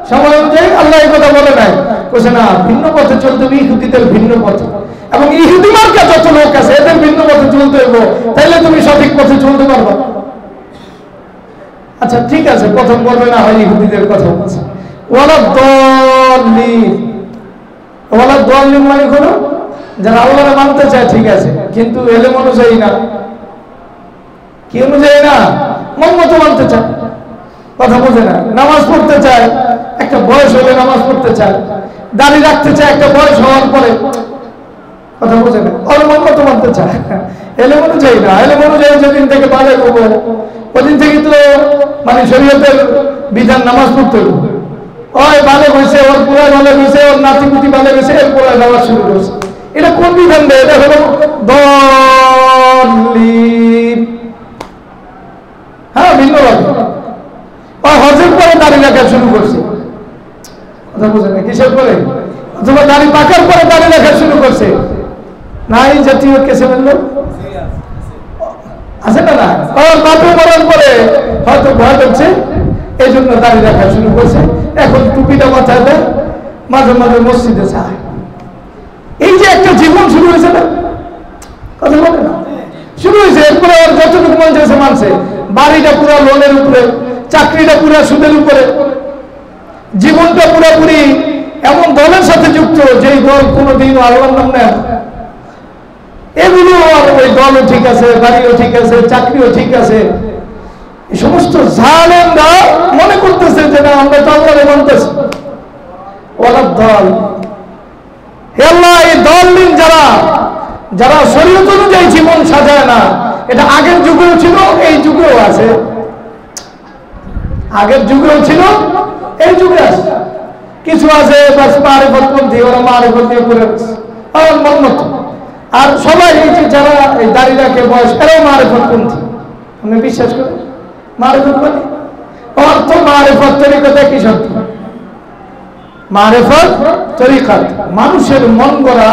সময় অনুযায়ী আল্লাহ এই কথা বলে নাই, বলছে না ভিন্ন পথে চলতে হবে, ইহুদিদের ভিন্ন পথে। এবং ইহুদি মার্কা যত লোক আছে এদের ভিন্ন পথে চলতে হবে, তাইলে তুমি সঠিক পথে চলতে পারবা। আচ্ছা ঠিক আছে, প্রথম বলবে না হয় ইহুদিদের কথা বলছে। ওয়ালা দাল্লিন, ওয়ালা দাল্লিন মানে হলো যারা আল্লাহকে মানতে চায়, ঠিক আছে, কিন্তু এলেম অনুযায়ী না। কি অনুযায়ী না? মন মতো মানতে চায়, কথা বোঝে না। নামাজ পড়তে চায়, একটা বয়স হলে নামাজ পড়তে চায়। দাড়ি রাখতে চায় একটা বয়স হওয়ার পরে, কথা বোঝে না। ওর মন মতো মানতে চায়, এলেম অনুযায়ী না। এলেম অনুযায়ী যেদিন থেকে বালে হবো ওদিন থেকে তো মানে শরীয়তের বিধান নামাজ পড়তে হবে। ওই বালে হয়েছে, ওর পুরায় বালে হয়েছে, ওর নাতিপুতি বালে হয়েছে, এর পুরায় নামাজ শুরু করছে। এটা কোন বিধান দেয়? এটা হলো দাল্লিন। হ্যাঁ, ভিন্ন ভাবে। হজের পরে দাড়ি রাখা শুরু করছে, কথা বোঝে না। কিসের পরে? অথবা দাড়ি পাকার পরে দাড়ি রাখা শুরু করছে। নাই জাতীয় কেসে বলল আছে না? না, বাপে মরার পরে হয়তো ভয় করছে, এই জন্য দাড়ি রাখা শুরু করছে। এখন টুপিটা মাথায় দেয়, মাঝে মাঝে মসজিদে যায়। এই যে একটা জীবন শুরু হয়েছে না, কথা বলে না, শুরু হয়েছে। এরপরে ওর যতটুকু মন চাইছে মানছে। বাড়িটা পুরো লোনের উপরে, চাকরিটা পুরো সুদের উপরে, জীবনটা পুরোপুরি এমন দলের সাথে যুক্ত যেই দল কোনোদিনও আল্লাহর নাম নেয়। এগুলো আর ওই দলও ঠিক আছে, বাড়িও ঠিক আছে, চাকরিও ঠিক আছে। এই সমস্ত জালেমরা মনে করতেছে যে না আমরা তো আল্লাহকে মানতেছি। ওরা দল, হে আল্লাহ, এই দলহীন যারা, যারা শরীয়ত অনুযায়ী জীবন সাজায় না, এটা আগের যুগেও ছিল, এই যুগেও আছে। আগের যুগেও ছিল, এই যুগে আছে। কিছু আছে বাস মারিফতপন্থী, ওরা মারিফত দিয়ে করে আমার মন মতো। আর সবাই এই যে যারা এই দাড়ি রাখে বয়স, এরাও মারিফতপন্থী। আপনি বিশ্বাস করেন? মারিফত মানে অর্থ মারিফত তরিকত একই শব্দ। মারিফত তরিকত মানুষের মন গড়া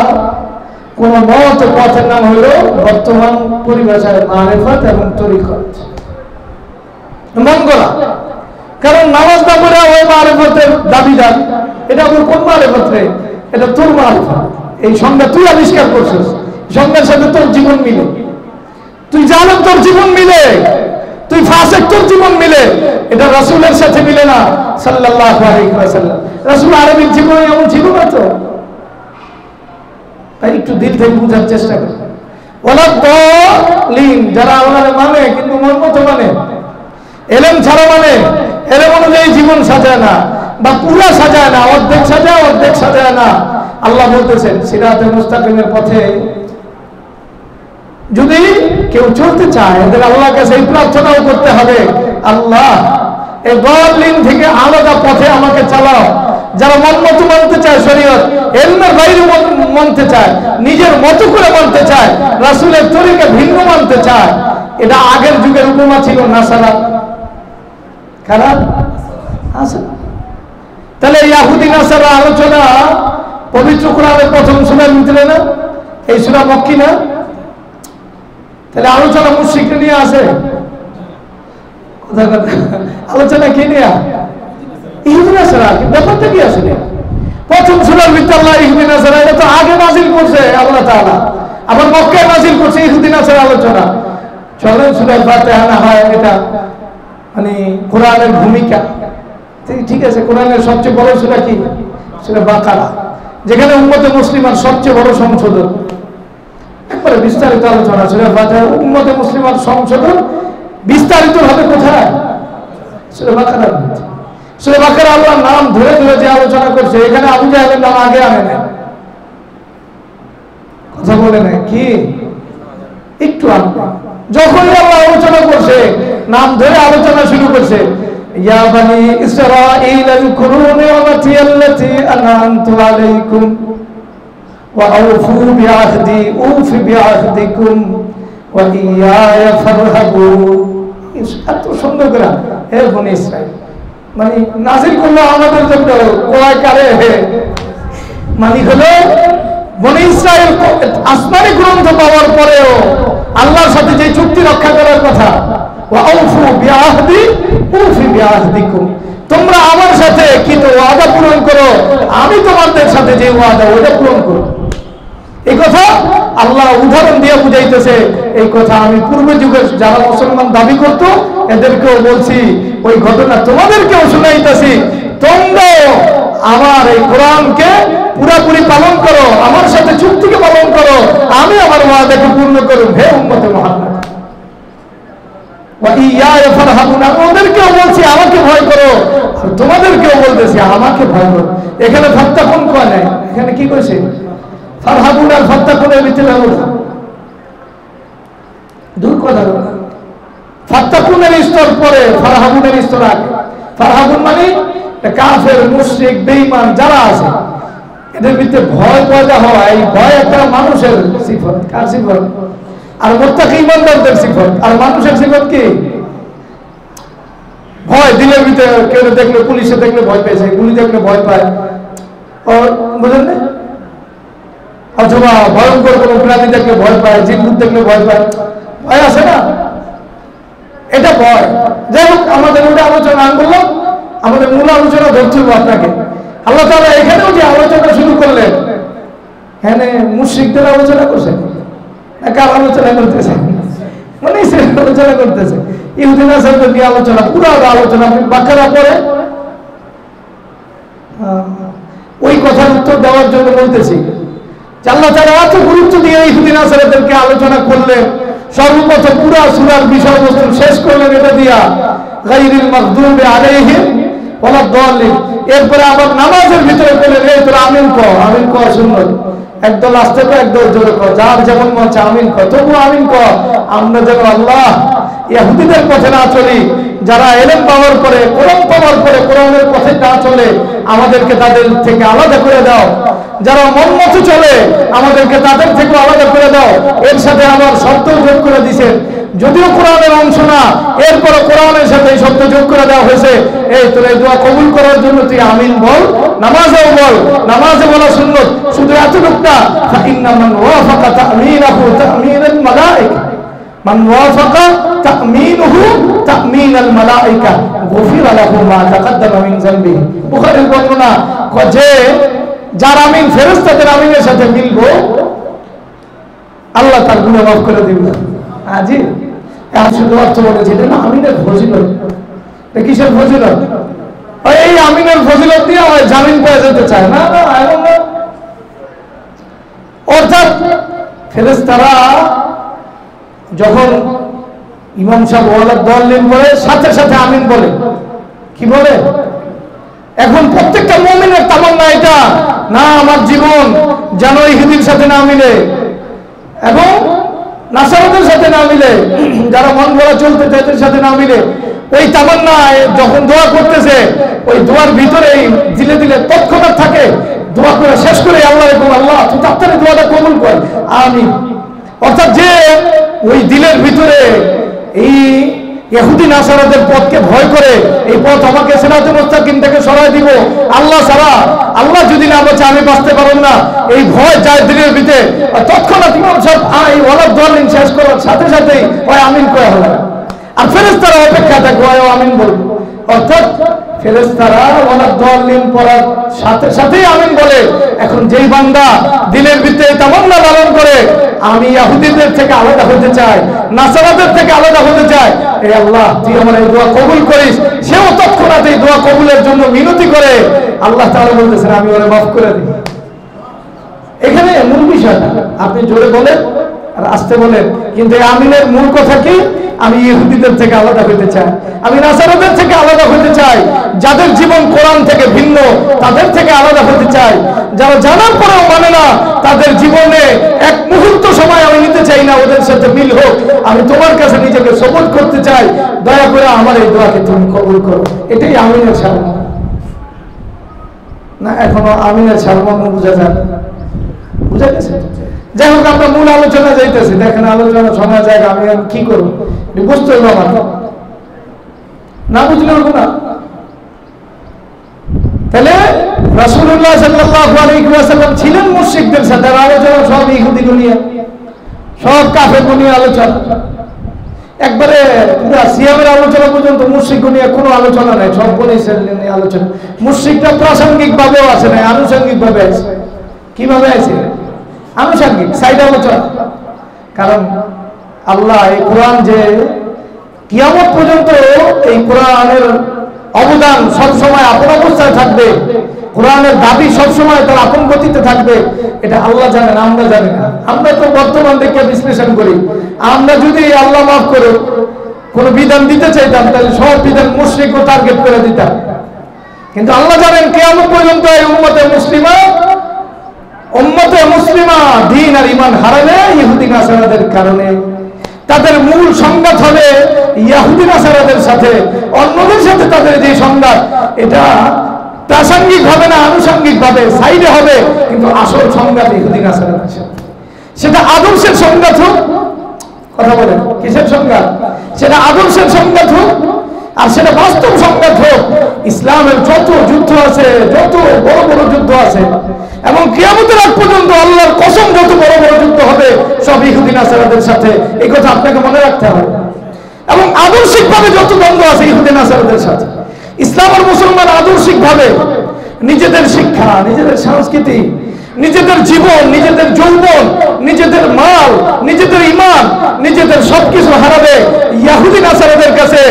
কোন মত পথের নাম হইল বর্তমান পরিভাষায় মারিফত এবং তরিকত। মন গড়া, কারণ নামাজ না পড়ে ওই মারিফতের দাবিদার। এটা আমার কোন মারিফত রে? এটা তোর মারিফত। এই সংজ্ঞা তুই আবিষ্কার করছিস, সংজ্ঞার সাথে তোর জীবন মিলে। তুই জানো তোর জীবন মিলে, তুই ফাসেক তোর জীবন মিলে, এটা রাসূলের সাথে মিলে না সাল্লাল্লাহু আলাইহি ওয়াসাল্লাম। রাসূল আরবির জীবনে এমন ছিল না তো। তাই একটু দিল থেকে বোঝার চেষ্টা করি। ওলা দলিন, যারা আল্লাহ মানে কিন্তু মন মতো মানে, এলেম ছাড়া মানে, এলেম অনুযায়ী জীবন সাজায় না বা পুরা সাজায় না, অর্ধেক সাজায় অর্ধেক সাজায় না। আল্লাহ বলতেছেন সিরাতে মুস্তাকিমের পথে যদি কেউ চলতে চায়, এদের আল্লাহর কাছে এই প্রার্থনাও করতে হবে, আল্লাহ এই দলিন থেকে আলাদা পথে আমাকে চালাও। যারা মন মতো মানতে চায় শরীয়ত, এলমের বাইরে মানতে চায়, নিজের মতো করে মানতে চায়, রাসূলের তরিকা ভিন্ন মানতে চায়, এটা আগের যুগের উপমা ছিল নাসারা। খারাপ আছে। তাহলে ইহুদি নাসারা আলোচনা পবিত্র কোরআনের প্রথম সূরার ভিতরে না, এই সূরা মক্কি না? তাহলে আলোচনা মুশরিককে নিয়ে আসে, কথা কথা আলোচনা কি নিয়ে? ইহুদি নাসারা। ব্যাপারটা কি আসলে? প্রথম সূরার ভিতরে আল্লাহ ইহুদি নাসারা, এটা তো আগে নাযিল করছে আল্লাহ তাআলা, আবার মক্কায় নাযিল করছে ইহুদি নাসারা আলোচনা। চলেন সূরা ফাতিহা না হয় এটা মানে কোরআনের ভূমিকা, ঠিক আছে। কোরআনের সবচেয়ে বড় সূরা কি? সূরা বাকারা, যেখানে উম্মতে মুসলিমার সবচেয়ে বড় সংশোধন, একবারে বিস্তারিত আলোচনা। সূরা ফাতিহা উম্মতে মুসলিমার সংশোধন বিস্তারিত ভাবে কোথায়? সূরা বাকারার মধ্যে। সূরা বাকারা আল্লাহর নাম ধরে ধরে যে আলোচনা করছে, এখানে আবু জাহেলের নাম আগে আনে না, কথা বলে না কি? একটু আনবে। যখনই আল্লাহ আলোচনা করছে, নাম ধরে আলোচনা শুরু করছে, ইয়া বানি ইসরাঈল আযকুরু নি'মাতি আল্লাতী আন'আমতু আলাইকুম ওয়া আওফু বিআহদি উফি বিআহদিকুম ওয়া ইয়্যায়া ফারহাবুন। এত সুন্দর করে হে বনি ইসরাঈল, মানে নাযিল করলো আমাদের জন্য কোরআন কারে, মানে হলো বনি ইসরাঈল আসমানি গ্রন্থ পাওয়ার পরেও আল্লাহর সাথে যে চুক্তি রক্ষা করার কথা, ওয়া আউফু বিআহদি উফি বিআহদিকুম, তোমরা আমার সাথে কি তো ওয়াদা পূরণ করো, আমি তোমাদের সাথে যে ওয়াদা ওটা পূরণ করো। এই কথা আল্লাহ উদাহরণ দিয়ে বুঝাইতেছে। এই কথা আমি পূর্ব যুগের যারা মুসলমান দাবি করত এদেরকেও বলছি, ওই ঘটনা তোমাদেরকেও শুনাইতেছি। তোমরাও আমার এই কোরআনকে পুরোপুরি পালন করো, আমার সাথে চুক্তিকে পালন করো, আমি আমার ওয়াদাকে পূর্ণ করব। হে উম্মতে মুহাম্মদ, ওয়া ইয়্যায়া ফারহাবুন, ওদেরকেও বলছি আমাকে ভয় করো, আর তোমাদেরকেও বলতেছি আমাকে ভয় করো। এখানে ফাত্তাকুন কয় নাই, এখানে কি কইছে? ফারহাবুন আর ফাত্তাকুনের ভিতরে দূর কথা বলো। ফাত্তাকুনের স্তর পরে, ফারহাবুনের স্তর আগে। ফারহাবুন মানে কাফের, মুশরিক, বেঈমান যারা আছে এদের ভিতরে ভয় পয়দা হয়। এই ভয় একটা মানুষের সিফত। কার সিফত? আর মুত্তাকি ইমানদারদের সিফত। আর মানুষের সিফত কি? ভয়। দিলের ভিতরে কেউ দেখলে, পুলিশে দেখলে ভয় পেয়েছে, গুলি দেখলে ভয় পায়, বুঝলেন না? অথবা ভয়ঙ্কর কোনো প্রাণী দেখলে ভয় পায়, জিনভূত দেখলে ভয় পায়, ভয় আছে না? এটা ভয়। যাই হোক, আমাদের ওটা আলোচনা আমি বললাম, আমাদের মূল আলোচনা ধরতে হবে আপনাকে। আল্লাহ তাআলা এখানেও যে আলোচনা শুরু করলেন, এখানে মুশরিকদের আলোচনা করছেন না কার আলোচনা করতেছে? মানে আলোচনা করতেছে ইহুদি নাসারাদের নিয়ে আলোচনা, পুরো আলোচনা। বাকারা পরে ওই কথার উত্তর দেওয়ার জন্য বলতেছি, আল্লাহ তাআলা এত গুরুত্ব দিয়ে ইহুদি নাসারাদেরকে আলোচনা করলেন। সর্বপ্রথম পুরো সূরার বিষয়বস্তু শেষ করলেন এটা দিয়া, গায়রিল মাগদুবি আলাইহিম ওয়ালা দাল্লিন। এরপরে আবার নামাজের ভিতরে বললেন, এই তোরা আমিন কর, আমিন কর সুন্নাত। একদল আস্তে কর, একদল জোরে কর, যার যেমন মন চায় আমিন কর, তবু আমিন কর। আমরা যেন আল্লাহ ইহুদিদের পথে না চলি, যারা ইলম পাওয়ার পরে, কোরআন পাওয়ার পরে কোরআনের পথে না চলে, আমাদেরকে তাদের থেকে আলাদা করে দাও। যারা মন মতো চলে, আমাদেরকে তাদের থেকে আলাদা করে দাও। এর সাথে আমার শব্দ যোগ করে দিয়েছেন, যদিও কোরআনের অংশ না, এরপরে কোরআনের সাথে এই শব্দ যোগ করে দেওয়া হয়েছে। এই তোর এই দোয়া কবুল করার জন্য তুই আমিন বল, নামাজেও বল, নামাজে বলা সুন্নত। শুধু এতটুকুটা, ফাইন্না মান ওয়াফাকা তামিনাহু তামিনাল মালায়েকা, মান ওয়াফাকা তামিনুহু তামিনাল মালায়েকা গুফিরা লাহু মা তাকাদ্দামা মিন যামবিহি। বুখারীর বর্ণনা, যে যার আমিন ফেরেশতাদের আমিনের সাথে মিলবো, আল্লাহ তার গুনাহ মাফ করে দিবেন। আজি শুধু অর্থ বলেছি না, আমিনের ফজিলত। কিসের ফজিলত? এই আমিনের ফজিলত দিয়ে জামিন হয়ে যেতে চায় না, না এমন না। অর্থাৎ ফেরেশতারা যখন ইমাম সাহেব ওয়ালাদ দাল্লিন বলে সাথে সাথে আমিন বলে। কি বলে? এখন প্রত্যেকটা মুমিনের তামান্না এটা, না আমার জীবন যেন ইহুদির সাথে না মিলে এবং নাসারাদের সাথে না মিলে, যারা মন গড়া চলতে তাদের সাথে না মিলে। ওই তামান্না যখন দোয়া করতেছে, ওই দোয়ার ভিতরে দিলে দিলে তৎক্ষণাৎ থাকে। দোয়া করে শেষ করে আল্লাহ এরকম, আল্লাহ তুই তাড়াতাড়ি দোয়াটা কবুল কর, আমিন। অর্থাৎ যে ওই দিলের ভিতরে এই ইহুদি নাসারাদের পথকে ভয় করে, এই পথ আমাকে সিরাতুল মুস্তাকিম থেকে সরায় দিব, আল্লাহ ছাড়া, আল্লাহ যদি না বাঁচে আমি বাঁচতে পারব না, এই ভয় যায় দিলের ভিতরে, তৎক্ষণাৎ ইমাম সাহেব এই ওয়ালাদ দাল্লিন শেষ করার সাথে সাথেই ওই আমিন করা হলো। আর ফেরেশতারা অপেক্ষা থাকে ওই আমিন বলবো। অর্থাৎ ফেরেশতারা ওয়ালাদ দাল্লিন পড়ার সাথে সাথেই আমিন বলে। এখন যেই বান্দা দিলের ভিতরে তামান্না লালন করে, আমি ইহুদিদের থেকে আলাদা হতে চাই, নাসারাদের থেকে আলাদা হতে চাই, এই আল্লাহ তুই আমার এই দোয়া কবুল করিস, সেও তৎক্ষণাৎ এই দোয়া কবুলের জন্য মিনতি করে। আল্লাহ তাআলা বলতেছেন আমি ওরে মাফ করে দিই। এখানে মূল বিষয়টা আপনি জোরে বলেন আর আস্তে বলেন, কিন্তু এই আমিনের মূল কথা কি? আমি ইহুদিদের থেকে আলাদা হতে চাই, আমি নাসারাদের থেকে আলাদা হতে চাই, যাদের জীবন কোরআন থেকে ভিন্ন তাদের থেকে আলাদা হতে চাই, যারা জানার পরেও মানে না, তাদের জীবনে এক মুহূর্ত সময় আমি নিতে চাই না ওদের সাথে মিল হোক। আমি তোমার কাছে নিজেকে সবুজ করতে চাই, দয়া করে আমার এই দোয়াকে তুমি কবুল করো। এটাই আমিনের সারমর্ম। না এখনো আমিনের সারমর্ম বোঝা যায়? বুঝা গেছে? যাই হোক, আমরা মূল আলোচনা যাইতেছি। দেখেন আলোচনা সময় জায়গা আমি কি করবো বুঝতে হইল আমার, না বুঝলে হবো না। তাহলে রাসূলুল্লাহ সাল্লাল্লাহু আলাইহি ওয়াসাল্লাম ছিলেন মুশরিকদের সাথে, আলোচনা সব ইহুদি দুনিয়া, সব কাফের দুনিয়া আলোচনা। একবারে পুরা সিয়ামের আলোচনা পর্যন্ত মুশরিক নিয়ে কোনো আলোচনা নাই, সব বলেছেন নিয়ে আলোচনা। মুশরিকটা প্রাসঙ্গিক ভাবেও আছে না, আনুষঙ্গিক ভাবে আছে। কিভাবে আছে? আনুষঙ্গিক সাইড আলোচনা। কারণ আল্লাহ এই কোরআন যে কিয়ামত পর্যন্ত এই কোরআনের অবদান সবসময় আপন অবস্থায় থাকবে, কোরআনের দাবি সবসময় তার আপন গতিতে থাকবে, এটা আল্লাহ জানেন, আমরা জানি না। আমরা তো বর্তমান দিকে বিশ্লেষণ করি। আমরা যদি আল্লাহ মাফ করে কোন বিধান দিতে চাইতাম, তাহলে সব বিধান মুশরিকও টার্গেট করে দিতাম। কিন্তু আল্লাহ জানেন কিয়ামত পর্যন্ত এই উম্মতে মুসলিমা দ্বীন আর ঈমান হারাবে ইহুদি নাসারাদের কারণে। তাদের মূল সংঘাত হবে ইহুদি নাসারাদের সাথে, অন্যদের সাথে তাদের যে সংঘাত, এটা প্রাসঙ্গিক হবে না, আনুষঙ্গিক ভাবে সাইডে হবে, কিন্তু আসল সংঘাত ইহুদি নাসারাদের সাথে। সেটা আদর্শের সংঘাত হোক, কথা বলেন কিসের সংঘাত, সেটা আদর্শের সংঘাত হোক আর সেটা বাস্তব সংঘাত হোক। ইসলামের যত যুদ্ধ আছে, যত বড় বড় যুদ্ধ আছে, এবং কিয়ামতের আগ পর্যন্ত আল্লাহর কসম যত বড় বড় যুদ্ধ হবে, সব ইহুদি নাসারাদের সাথে। এই কথা আপনাকে মনে রাখতে হবে। এবং আদর্শিক ভাবে যত দ্বন্দ্ব আছে ইহুদি নাসারাদের সাথে, ইসলাম আর মুসলমান আদর্শিক ভাবে নিজেদের শিক্ষা, নিজেদের সংস্কৃতি, নিজেদের জীবন, নিজেদের যৌবন, নিজেদের মাল, নিজেদের ঈমান, নিজেদের সবকিছু হারাবে। ইহুদি নাসারাদের কাছে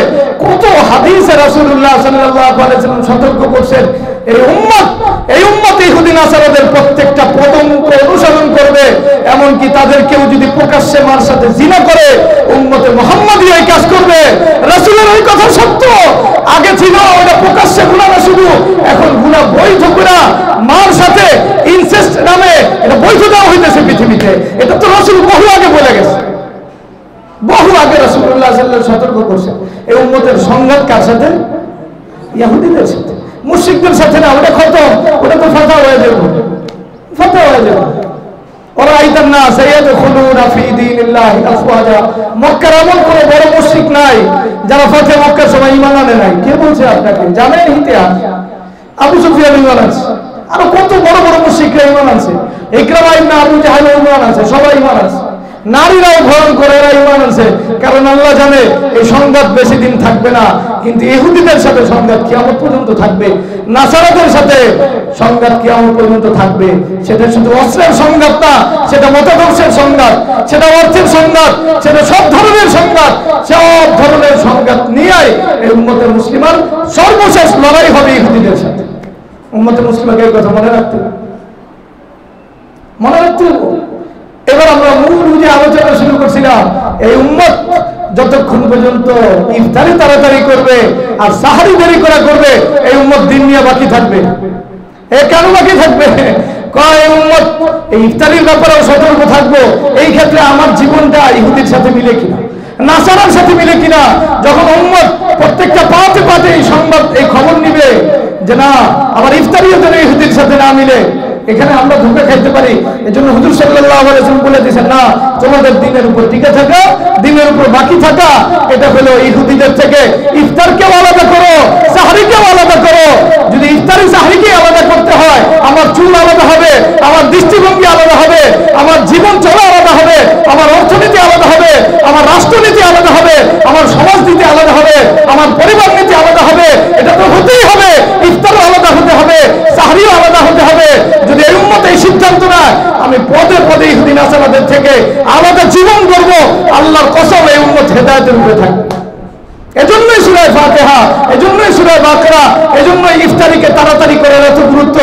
কত হাদিসে রাসূলুল্লাহ সাল্লাল্লাহু আলাইহি ওয়াসাল্লাম সতর্ক করছেন, এই উম্মত ইহুদি নাসারাদের প্রত্যেকটা পদঙ্ক অনুসরণ করবে। এমনকি তাদের কেউ যদি প্রকাশ্যে মার সাথে জিনা করে, উম্মতে মুহাম্মাদী এই কাজ করবে। রাসূলের ওই কথা সত্য, আগে ছিল ওটা প্রকাশ্যে গুনাহ না শুধু, এখন গুনাহ বৈধ গুনাহ, মার সাথে ইনসেস্ট নামে এটা বৈধ দেওয়া হইতেছে পৃথিবীতে। এটা তো রাসূল বহু আগে বলে গেছে, বহু আগে রাসূলুল্লাহ সাল্লাল্লাহু আলাইহি ওয়াসাল্লাম সতর্ক করছেন। এই উম্মতের সংঘাত কার সাথে? ইহুদিদের সাথে, মুশরিকদের সাথে না। ওটা খতম, ওটা তো ফাতা হয়ে যাবে, ফাতা হয়ে যাবে। ওরা আইতাম না সাইয়াদখুলুনা ফি দীনিল্লাহি আফওয়াজা। মক্কার এমন কোনো বড় মুশরিক নাই যারা ফাতে মক্কার সময় ঈমান আনে নাই। কে বলছে আপনাকে? জানেন ইতিহাস, আবু সুফিয়ান ঈমান আনছে, আর কত বড় বড় মুশরিকরা ঈমান আনছে, ইকরামা ইবনে আবু জাহল ঈমান আনছে, সবাই ঈমান আনছে। নারীরাও ভরণ করে এরা ঈমান আনছে, কারণ আল্লাহ জানে এই সংঘাত বেশি দিন থাকবে না। কিন্তু ইহুদিদের সাথে সংঘাত কিয়ামত পর্যন্ত থাকবে, নাসারাদের সাথে সংঘাত কিয়ামত পর্যন্ত থাকবে। সেটা শুধু অস্ত্রের সংঘাত না, সেটা মতাদর্শের সংঘাত, সেটা অর্থের সংঘাত, সেটা সব ধরনের সংঘাত। সব ধরনের সংঘাত নিয়ে এই উম্মতে মুসলিমার সর্বশেষ লড়াই হবে ইহুদিদের সাথে। উম্মতে মুসলিমাকে এই কথা মনে রাখতে হবে। এবার আমরা মূল যে আলোচনা শুরু করছিলাম, এই উম্মত যতক্ষণ পর্যন্ত ইফতারি তাড়াতাড়ি করবে আর সাহারি দেরি করা করবে, এই উম্মত দিন নিয়ে বাকি থাকবে। কেন বাকি থাকবে? এই উম্মত এই ইফতারির ব্যাপারেও সতর্ক থাকবো। এই ক্ষেত্রে আমার জীবনটা ইহুদির সাথে মিলে কিনা, নাসারার সাথে মিলে কিনা। যখন উম্মত প্রত্যেকটা পাতে পাতে এই সংবাদ, এই খবর নিবে যে না আমার ইফতারিও যেন ইহুদির সাথে না মিলে, এখানে আমরা ধোঁকা খাইতে পারি। এজন্য হুজুর সাল্লাল্লাহু আলাইহি ওয়াসাল্লাম বলে দিয়েছেন, না তোমাদের দিনের উপর টিকে থাকা, দিনের উপর বাকি থাকা, এটা হলো ইহুদিদের থেকে ইফতারকেও আলাদা করো, সাহরিকেও আলাদা করো। যদি ইফতারি সাহরিকে আলাদা করতে হয়, আমার চুল আলাদা হবে, আমার দৃষ্টিভঙ্গি আলাদা হবে, আমার জীবন চলা আলাদা হবে, আমার অর্থনীতি আলাদা হবে, আমার রাষ্ট্রনীতি আলাদা হবে, আমার সমাজনীতি আলাদা হবে, আমার পরিবার নীতি আলাদা হবে। এটা তো হতেই হবে, ইফতারও আলাদা হতে হবে, সাহরিও আলাদা হতে হবে। যদি এই উম্মত এই সিদ্ধান্ত নেয় আমি পদে পদে ইহুদি নাসারাদের থেকে আলাদা জীবন করব, আল্লাহর কসম এই উম্মত হেদায়েতের উপরে থাকবে। এজন্যই সূরা ফাতিহা, এজন্যই সূরা বাকরা, এজন্যই ইফতারিকে তাড়াতাড়ি করার এত গুরুত্ব।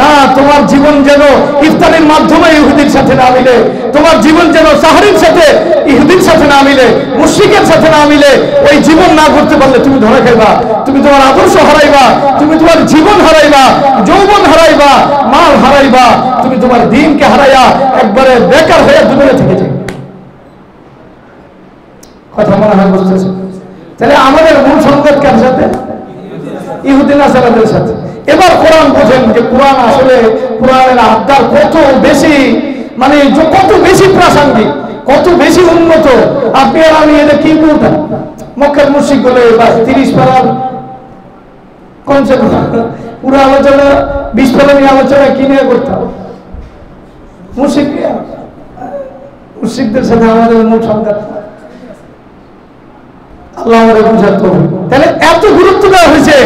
না তোমার জীবন যেন ইফতারির মাধ্যমে ইহুদির সাথে না মিলে, তোমার জীবন যেন সাহরির সাথে ইহুদির সাথে না মিলে, মুশরিকের সাথে না মিলে। ওই জীবন না করতে পারলে তুমি ধরা খাইবা, তুমি তোমার আদর্শ হারাইবা, তুমি তোমার জীবন হারাইবা, যৌবন হারাইবা, মাল হারাইবা, তুমি তোমার দিনকে হারাইয়া একবারে বেকার হয়ে দুনিয়া থেকে যাবে। কথা মনে হয় বুঝতেছে? তাহলে আমাদের মূল সংঘাত কার সাথে? ইহুদি নাসারাদের সাথে। এবার কোরআন বোঝেন যে কোরআন আসলে, কোরআনের আবদার কত বেশি, মানে কত বেশি প্রাসঙ্গিক, কত বেশি উন্নত। আপনি আর আমি এটা কি বলতাম? মক্কার মুশরিক বলে বাস 30 পারার কনসেপ্ট, পুরো আলোচনা 20 পারা নিয়ে আলোচনা কি নিয়ে করতাম? মুশরিকদের সাথে আমাদের মূল সংঘাত। আল্লাহ আমাদের বুঝাতে হবে। তাহলে এত গুরুত্ব দেওয়া হয়েছে।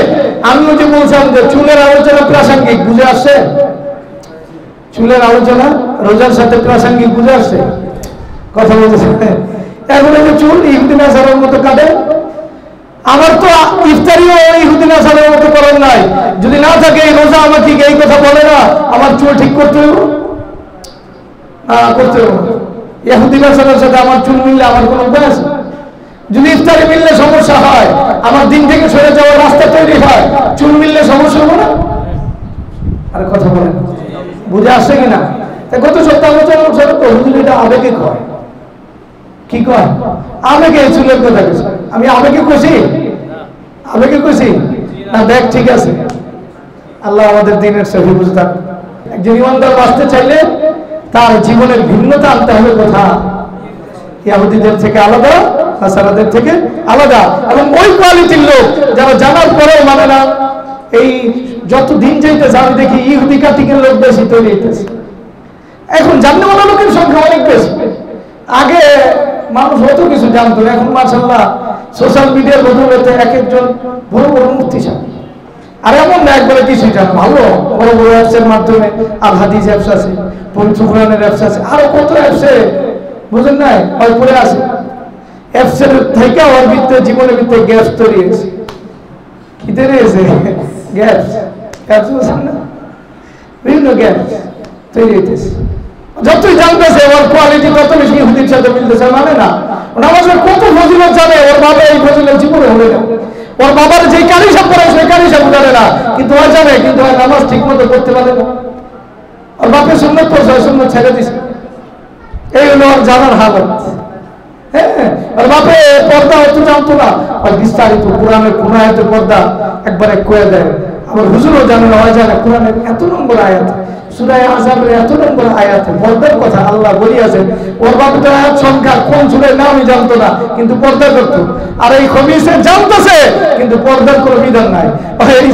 আমিও যে বলছিলাম যে চুলের আলোচনা প্রাসঙ্গিক, বুঝে আসছে? চুলের আলোচনা রোজার সাথে প্রাসঙ্গিক, বুঝে আসছে? কথা বলতেছে এখন এই যে চুল ইহুদি নাসারার মতো কাটে, আমার তো ইফতারিও ইহুদি নাসারার মতো করার নাই। যদি না থাকে এই রোজা আমাকে এই কথা বলে না আমার চুল ঠিক করতে হবে, করতে হবে। ইহুদি নাসারার সাথে আমার চুল মিললে আমার কোনো উপায় আছে? যদি ইফতারি মিললে সমস্যা হয়, আমার দিন থেকে সরে যাওয়ার রাস্তা তৈরি হয়, চুল মিললে সমস্যা হবে না? আর কথা বলেন, বুঝে আসছে কিনা? গত সপ্তাহ আলোচনা তো হুজুর এটা আবেগে কয়, কি কয়? আবেগে চুলের কথা কইছে। আমি আবেগে কইছি? আবেগে কইছি না? দেখ ঠিক আছে, আল্লাহ আমাদের দিনের সহি বুঝতাম। একজন ইমানদার বাঁচতে চাইলে তার জীবনের ভিন্নতা আনতে হবে। কথা ইহুদিদের থেকে আলাদা, নাসারাদের থেকে আলাদা, এবং ওই কোয়ালিটির লোক যারা জানার পরেও মানে না। এই যত দিন যাইতেছে আমি দেখি ইহুদি কাটিকের লোক বেশি তৈরি হইতেছে। এখন জাননেওয়ালা লোকের সংখ্যা অনেক বেশি। আগে মানুষ অত কিছু জানতো না, এখন মাশাআল্লাহ সোশ্যাল মিডিয়ার বদৌলতে এক একজন বড় বড় মুফতি সাহেব। আর এমন না একবারে কিছুই জান, ভালো বড় বড় অ্যাপসের মাধ্যমে, আল হাদিস অ্যাপস আছে, পবিত্র কোরআনের অ্যাপস আছে, আরো কত অ্যাপসে বুঝেন নাই ওই পড়ে আছে। অ্যাপসের থেকে ওর ভিতরে জীবনের ভিতরে গ্যাপস তৈরি হয়েছে। কি তৈরি হয়েছে? গ্যাপস। গ্যাপস বুঝেন না? বিভিন্ন গ্যাপস তৈরি হইতেছে। যতই জানতেছে ওর কোয়ালিটি তত বেশি ইহুদির সাথে মিলতেছে, মানে না? নামাজের কত ফজিলত জানে, ওর বাবা এই ফজিলত জীবনে হবে না। ওর বাবার যে কারি সাহেব পড়ে সেই কারি সাহেব জানে না, কিন্তু ও জানে, কিন্তু ওই নামাজ ঠিক মতো করতে পারে না। ওর বাপের সুন্নত পড়ছে, ওই সুন্নত ছেড়ে দিছে। এই হলো ওর জানার হালত। হ্যাঁ, আর বাপে পর্দা অত জানতো না, আর বিস্তারিত কোরআনের কোন আয়াতের পর্দা একবারে কয়ে দেয়। আবার হুজুরও জানে না, হয় জানে কোরআনের এত নম্বর আয়াত, সূরা আযাবের এত নম্বর আয়াতে পর্দার কথা আল্লাহ বলিয়াছেন। ওর বাপে তো আয়াত সংখ্যা কোন সূরার নামই জানতো না, কিন্তু পর্দা করতো। আর এই খবিসে জানতেছে, কিন্তু পর্দার কোনো বিধান নাই।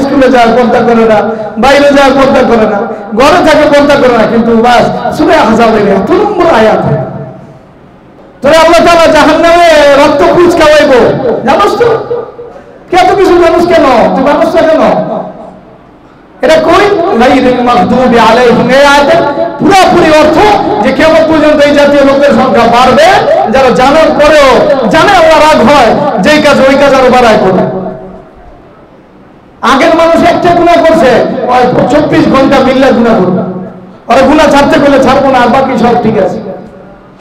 স্কুলে যায় পর্দা করে না, বাইরে যায় পর্দা করে না, ঘরে থাকে পর্দা করে না, কিন্তু বাস সূরা আযাবের এত নম্বর আয়াত। তোরা আল্লাহ তাআলা জাহান্নামে রক্ত পুঁজ খাওয়াইবো, জানোস তো? এত কিছু মানুষ কেন? তুই মানুষ কেন? এটা কই গায়রিল মাগদুবি আলাইহিম, এই আয়াতের পুরোপুরি অর্থ যে কিয়ামত পর্যন্ত এই জাতীয় লোকের সংখ্যা বাড়বে যারা জানার পরেও জানে আল্লাহ রাগ হয়, যেই কাজ ওই কাজ আরো বাড়ায় করে। আগের মানুষ একটা গুনাহ করছে, 24 ঘন্টা মিল্লা গুনাহ করবে। ওরা গুনাহ ছাড়তে বলে ছাড়বো না, আর বাকি সব ঠিক আছে,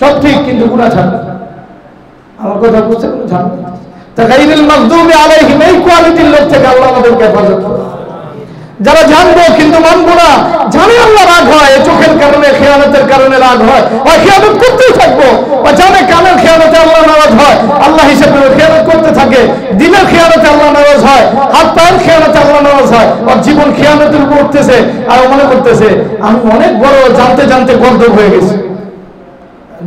সব ঠিক, কিন্তু গুনাহ ছাড়বে। আমার কথা বুঝতে কোনো ছাড়বে না। তা গায়রুল মাগদুবি আলাইহিম, এই কোয়ালিটির লোক থেকে আল্লাহ আমাদেরকে হেফাজত করুন। যারা জানবো কিন্তু মানবো না, জানে আল্লাহ রাগ হয়, চোখের কারণে, খেয়ানতের কারণে রাগ হয়, ওই খেয়ানত করতেই থাকবো। ও জানে কানের খেয়ানতে আল্লাহ নারাজ হয়, আল্লাহ হিসেবে খেয়ানত করতে থাকে। দিনের খেয়ানতে আল্লাহ নারাজ হয়, হাত পায়ের খেয়ানতে আল্লাহ নারাজ হয়। ওর জীবন খেয়ানতের উপর উঠতেছে, আর মনে করতেছে আমি অনেক বড়, জানতে জানতে গর্দভ হয়ে গেছি।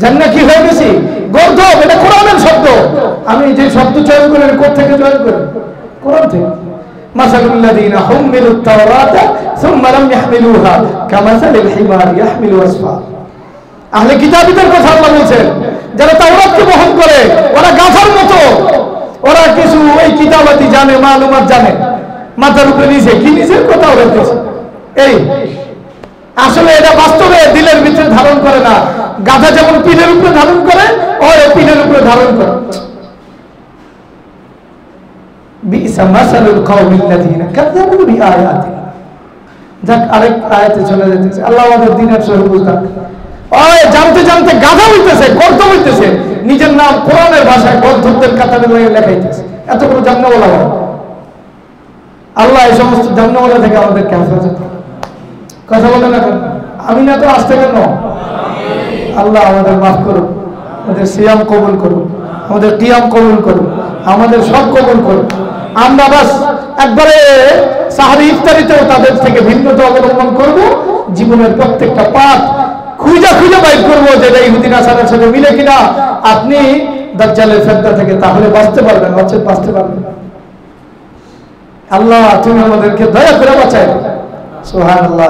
জান্নাত কি হয়ে গেছি? গর্দভ। এটা কোরআনের শব্দ। আমি যে শব্দ চয়ন করি কোথেকে চয়ন করি? কোরআন থেকে। মাসালুল্লাযীনা হুমিলুত তাওরাতা সুম্মা লাম ইয়াহমিলুহা কামাসালিল হিমারি ইয়াহমিলু আসফার। আহলে কিতাবীদের কথা আল্লাহ বলেন, যারা তাওরাতকে বহন করে ওরা গাধার মতো। ওরা কিছু ওই কিতাবাতি জানে, মালুমাত জানে, মাথার উপরে নিচে কি নিচের কথা ওরা বলছে। এই আসলে এটা বাস্তবে দিলের ভিতরে ধারণ করে না। গাধা যেমন পিঠের উপরে ধারণ করে, ওই পিঠের উপরে ধারণ করে। বিইসা মাসালুল কওমিল্লাযীনা কাযাবু বিআয়াতিনা। যাক, আরেক আয়াতে চলে যেতেছে। আল্লাহ আমাদের দ্বীনের সহিত বুঝান। ওই জানতে জানতে গাধা হইতেছে, গর্ত হইতেছে, নিজের নাম কোরআনের ভাষায় গর্ধবদের কাতারে লেখাইতেছে। এত বড় জান্নাওয়ালা হয়। আল্লাহ এই সমস্ত জান্নাওয়ালা থেকে আমাদেরকে হেফাজত করুন। কথা বলে না কেন? আমি না তো আসতে কেন? আল্লাহ আমাদের মাফ করুন, আমাদের সিয়াম কবুল করুন, আমাদের কিয়াম কবুল করুন, আমাদের সব কবুল করুন। আমরা বাস একবারে সাহারি ইফতারিতেও তাদের থেকে ভিন্নতা অবলম্বন করব। জীবনের প্রত্যেকটা পাঠ খুঁজে খুঁজে বাইর করবো যেটা ইহুদি নাসারার সাথে মিলে কিনা। আপনি দাজ্জালের ফিতনা থেকে তাহলে বাঁচতে পারবেন, বাঁচতে পারবেন। আল্লাহ তুমি আমাদেরকে দয়া করে বাঁচাই। সুবহানাল্লাহ।